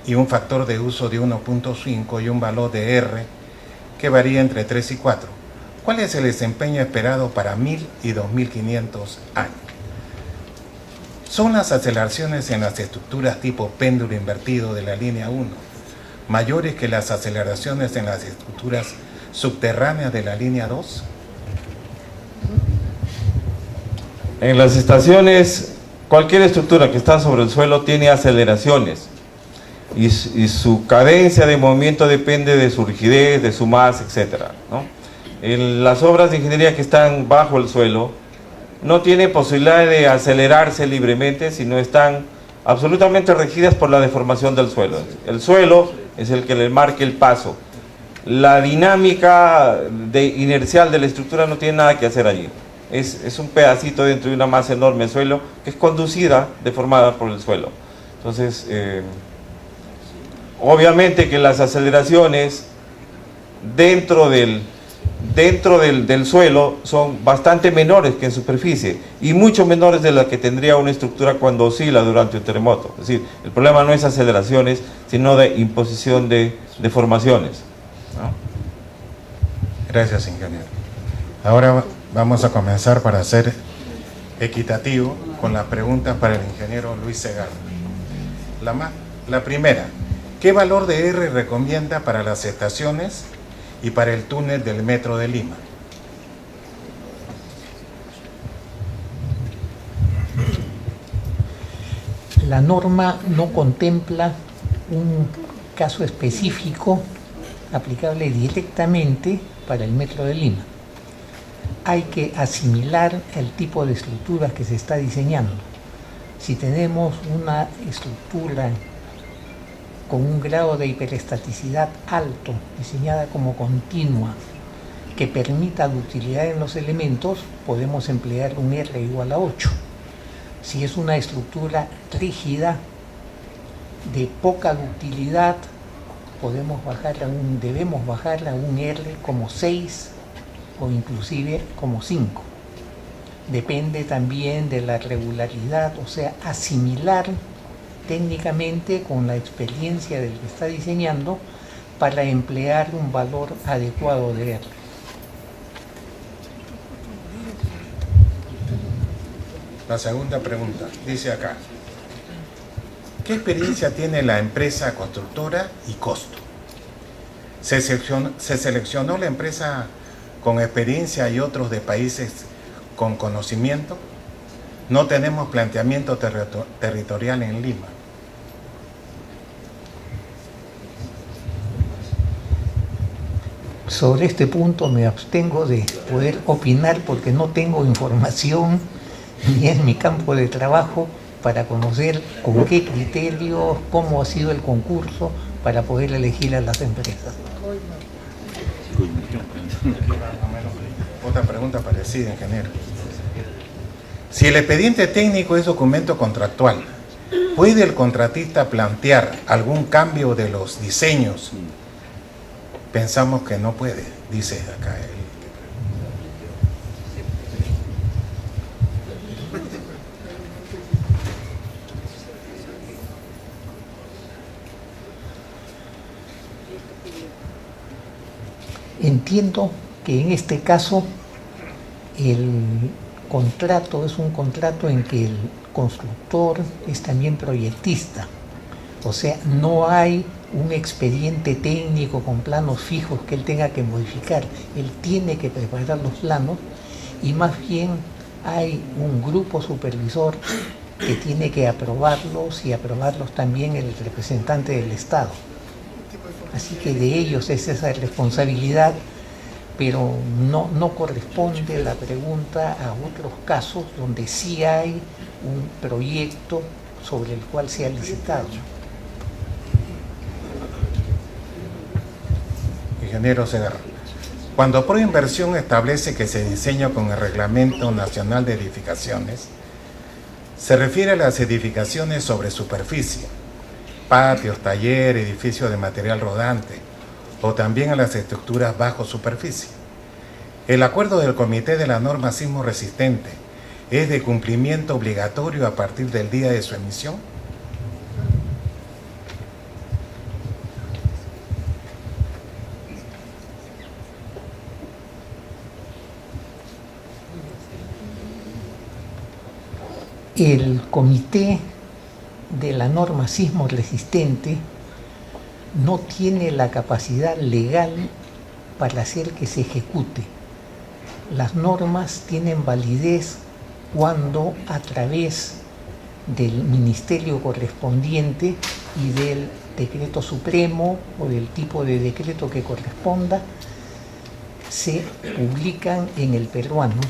y un factor de uso de 1.5 y un valor de R que varía entre 3 y 4. ¿Cuál es el desempeño esperado para 1000 y 2500 años? Son las aceleraciones en las estructuras tipo péndulo invertido de la línea 1, mayores que las aceleraciones en las estructuras subterráneas de la línea 2? En las estaciones, cualquier estructura que está sobre el suelo tiene aceleraciones y su cadencia de movimiento depende de su rigidez, de su masa, etc., ¿no? Las obras de ingeniería que están bajo el suelo no tienen posibilidad de acelerarse libremente, sino están absolutamente regidas por la deformación del suelo. El suelo es el que le marca el paso. La dinámica inercial de la estructura no tiene nada que hacer allí. Es un pedacito dentro de una masa enorme, el suelo, que es conducida, deformada por el suelo. Entonces, obviamente que las aceleraciones dentro del suelo son bastante menores que en superficie y mucho menores de las que tendría una estructura cuando oscila durante un terremoto. Es decir, el problema no es aceleraciones, sino de imposición de deformaciones, ¿no? Gracias, ingeniero. Ahora vamos a comenzar para ser equitativo con las preguntas para el ingeniero Luis Segarra. La primera, ¿qué valor de R recomienda para las estaciones y para el túnel del Metro de Lima? La norma no contempla un caso específico aplicable directamente para el Metro de Lima. Hay que asimilar el tipo de estructuras que se está diseñando. Si tenemos una estructura con un grado de hiperestaticidad alto, diseñada como continua, que permita ductilidad en los elementos, podemos emplear un R igual a 8. Si es una estructura rígida, de poca ductilidad, debemos bajarla a un R como 6 o inclusive como 5. Depende también de la regularidad, o sea, asimilar técnicamente con la experiencia del que está diseñando para emplear un valor adecuado de R. La segunda pregunta, dice acá, ¿qué experiencia tiene la empresa constructora y costo? ¿Se seleccionó la empresa con experiencia y otros de países con conocimiento? No tenemos planteamiento territorial en Lima. Sobre este punto me abstengo de poder opinar porque no tengo información ni es mi campo de trabajo para conocer con qué criterios, cómo ha sido el concurso para poder elegir a las empresas. Otra pregunta parecida, ingeniero. Si el expediente técnico es documento contractual, ¿puede el contratista plantear algún cambio de los diseños? Pensamos que no puede, dice acá él. Entiendo que en este caso el contrato es un contrato en que el constructor es también proyectista, o sea, no hay un expediente técnico con planos fijos que él tenga que modificar, él tiene que preparar los planos y más bien hay un grupo supervisor que tiene que aprobarlos y aprobarlos también el representante del Estado. Así que de ellos es esa responsabilidad, pero no corresponde la pregunta a otros casos donde sí hay un proyecto sobre el cual se ha licitado. Ingeniero Segarra, cuando Proinversión establece que se diseña con el Reglamento Nacional de Edificaciones, se refiere a las edificaciones sobre superficie, patios, taller, edificios de material rodante, o también a las estructuras bajo superficie. El acuerdo del Comité de la Norma Sismo Resistente es de cumplimiento obligatorio a partir del día de su emisión. El Comité de la Norma Sismo Resistente no tiene la capacidad legal para hacer que se ejecute. Las normas tienen validez cuando a través del ministerio correspondiente y del decreto supremo o del tipo de decreto que corresponda, se publican en el peruano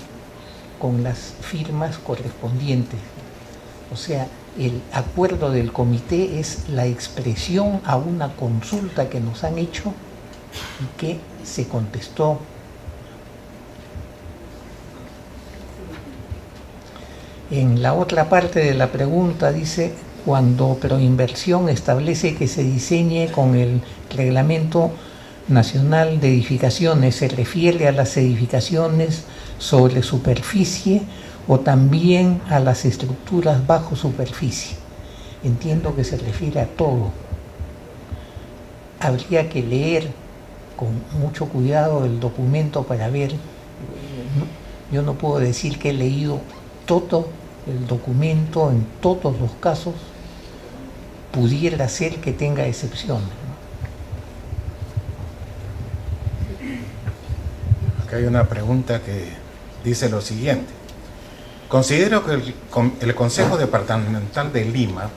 con las firmas correspondientes. O sea, el acuerdo del comité es la expresión a una consulta que nos han hecho y que se contestó. En la otra parte de la pregunta dice, cuando Proinversión establece que se diseñe con el Reglamento Nacional de Edificaciones, ¿se refiere a las edificaciones sobre superficie o también a las estructuras bajo superficie? Entiendo que se refiere a todo. Habría que leer con mucho cuidado el documento para ver. Yo no puedo decir que he leído todo el documento en todos los casos. Pudiera ser que tenga excepciones, ¿no? Acá hay una pregunta que dice lo siguiente. Considero que el Consejo Departamental de Lima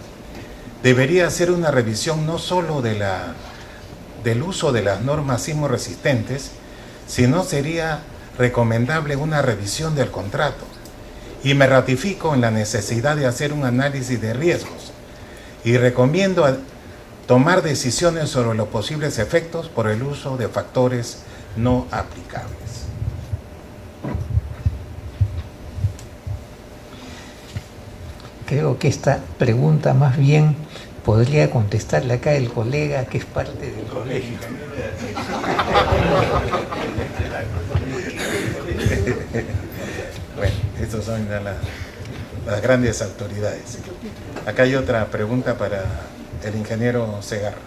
debería hacer una revisión no solo del uso de las normas sismo resistentes, sino sería recomendable una revisión del contrato. Y me ratifico en la necesidad de hacer un análisis de riesgos y recomiendo tomar decisiones sobre los posibles efectos por el uso de factores no aplicables. Creo que esta pregunta más bien podría contestarle acá el colega que es parte del colegio. Bueno, estas son las grandes autoridades. Acá hay otra pregunta para el ingeniero Segarra.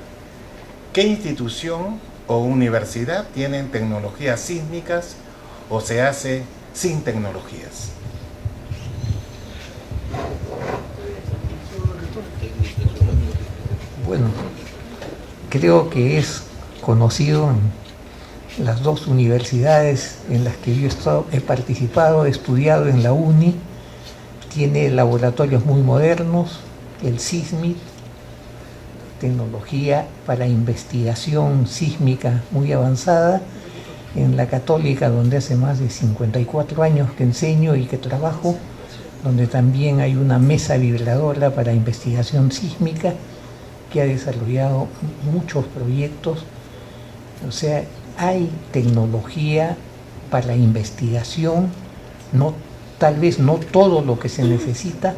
¿Qué institución o universidad tienen tecnologías sísmicas o se hace sin tecnologías? Bueno, creo que es conocido en las dos universidades en las que yo he participado, he estudiado en la UNI, tiene laboratorios muy modernos, el SISMIT, tecnología para investigación sísmica muy avanzada, en la Católica, donde hace más de 54 años que enseño y que trabajo, donde también hay una mesa vibradora para investigación sísmica, que ha desarrollado muchos proyectos. O sea, hay tecnología para investigación, tal vez no todo lo que se necesita,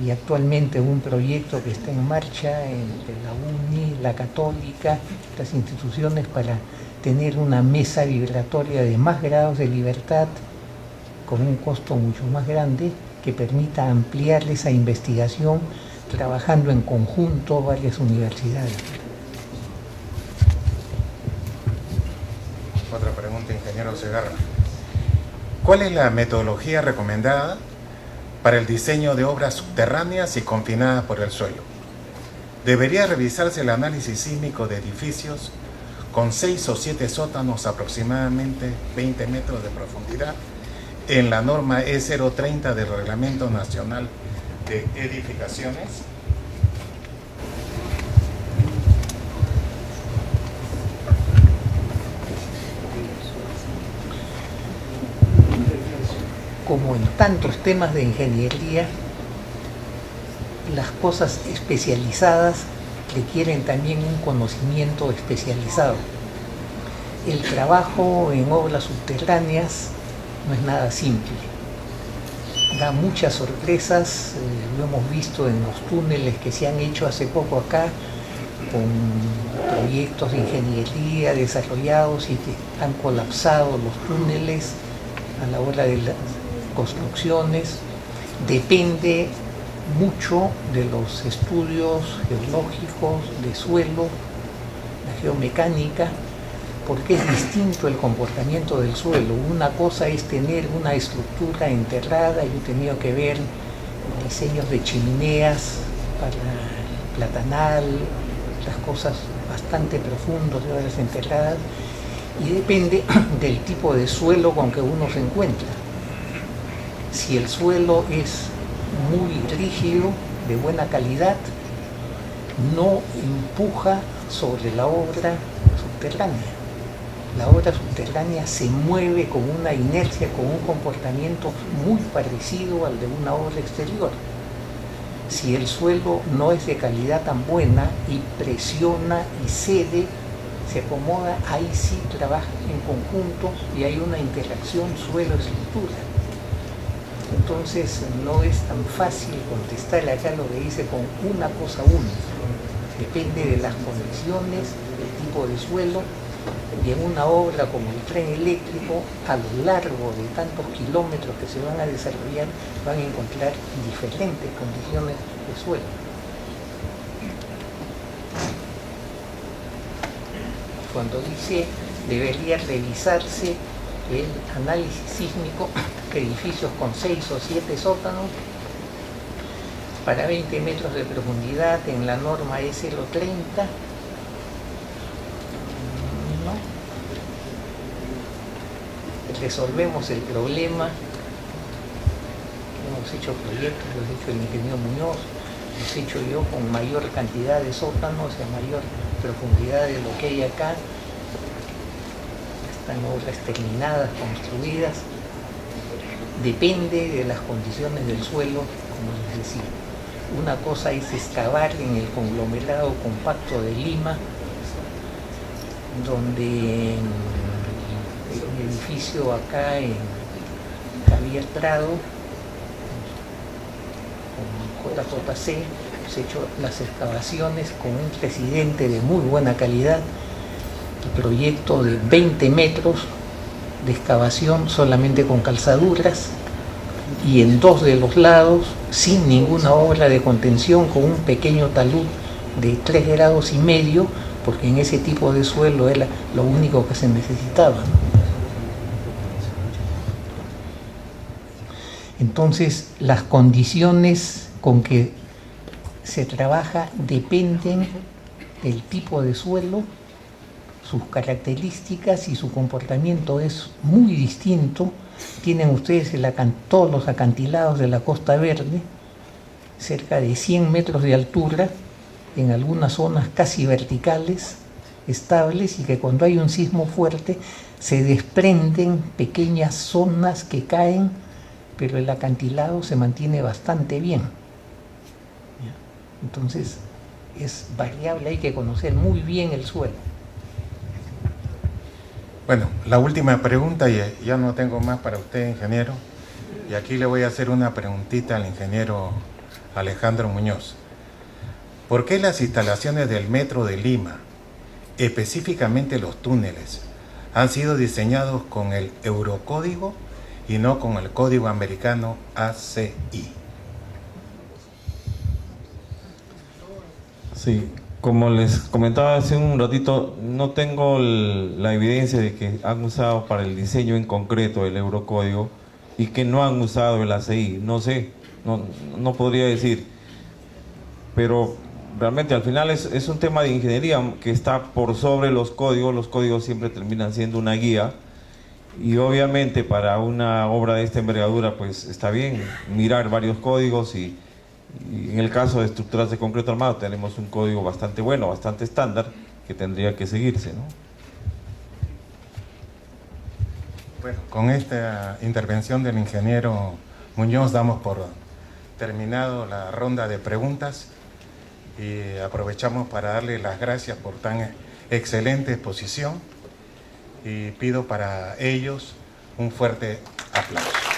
y actualmente un proyecto que está en marcha entre la UNI, la Católica, las instituciones para tener una mesa vibratoria de más grados de libertad con un costo mucho más grande que permita ampliar esa investigación trabajando en conjunto varias universidades. Otra pregunta, ingeniero Segarra. ¿Cuál es la metodología recomendada para el diseño de obras subterráneas y confinadas por el suelo? ¿Debería revisarse el análisis sísmico de edificios con 6 o 7 sótanos aproximadamente 20 metros de profundidad en la norma E030 del Reglamento Nacional de Edificaciones? Como en tantos temas de ingeniería, las cosas especializadas requieren también un conocimiento especializado. El trabajo en obras subterráneas no es nada simple. Da muchas sorpresas, lo hemos visto en los túneles que se han hecho hace poco acá, con proyectos de ingeniería desarrollados y que han colapsado los túneles a la hora de las construcciones. Depende mucho de los estudios geológicos, de suelo, la geomecánica, porque es distinto el comportamiento del suelo. Una cosa es tener una estructura enterrada, yo he tenido que ver diseños de chimeneas para el Platanal, otras cosas bastante profundos, de obras enterradas, y depende del tipo de suelo con que uno se encuentra. Si el suelo es muy rígido, de buena calidad, no empuja sobre la obra subterránea. La obra subterránea se mueve con una inercia, con un comportamiento muy parecido al de una obra exterior. Si el suelo no es de calidad tan buena y presiona y cede, se acomoda, ahí sí trabajan en conjunto y hay una interacción suelo-estructura. Entonces no es tan fácil contestar acá lo que dice con una cosa única. Depende de las condiciones, del tipo de suelo, y en una obra como el tren eléctrico, a lo largo de tantos kilómetros que se van a desarrollar, van a encontrar diferentes condiciones de suelo. Cuando dice debería revisarse el análisis sísmico de edificios con 6 o 7 sótanos para 20 metros de profundidad en la norma SLO 30, no. Resolvemos el problema. Hemos hecho proyectos, lo ha hecho el ingeniero Muñoz, los he hecho yo con mayor cantidad de sótanos y a mayor profundidad de lo que hay acá. Están obras terminadas, construidas. Depende de las condiciones del suelo, como les decía. Una cosa es excavar en el conglomerado compacto de Lima, donde el edificio acá en Javier Prado, con JJC, hemos hecho las excavaciones con un presidente de muy buena calidad, el proyecto de 20 metros de excavación solamente con calzaduras y en 2 de los lados sin ninguna obra de contención, con un pequeño talud de 3,5 grados, porque en ese tipo de suelo era lo único que se necesitaba, ¿no? Entonces las condiciones con que se trabaja dependen del tipo de suelo, sus características y su comportamiento es muy distinto. Tienen ustedes todos los acantilados de la Costa Verde, cerca de 100 metros de altura, en algunas zonas casi verticales, estables, y que cuando hay un sismo fuerte se desprenden pequeñas zonas que caen, pero el acantilado se mantiene bastante bien. Entonces es variable, hay que conocer muy bien el suelo. Bueno, la última pregunta, y ya no tengo más para usted, ingeniero, y aquí le voy a hacer una preguntita al ingeniero Alejandro Muñoz. ¿Por qué las instalaciones del Metro de Lima, específicamente los túneles, han sido diseñados con el Eurocódigo y no con el código americano ACI? Sí, como les comentaba hace un ratito, no tengo la evidencia de que han usado para el diseño en concreto el Eurocódigo y que no han usado el ACI. No sé, no podría decir, pero realmente al final es un tema de ingeniería que está por sobre los códigos siempre terminan siendo una guía, y obviamente para una obra de esta envergadura pues está bien mirar varios códigos, y en el caso de estructuras de concreto armado tenemos un código bastante bueno, bastante estándar, que tendría que seguirse, ¿no? Bueno, con esta intervención del ingeniero Muñoz damos por terminado la ronda de preguntas y aprovechamos para darle las gracias por tan excelente exposición y pido para ellos un fuerte aplauso.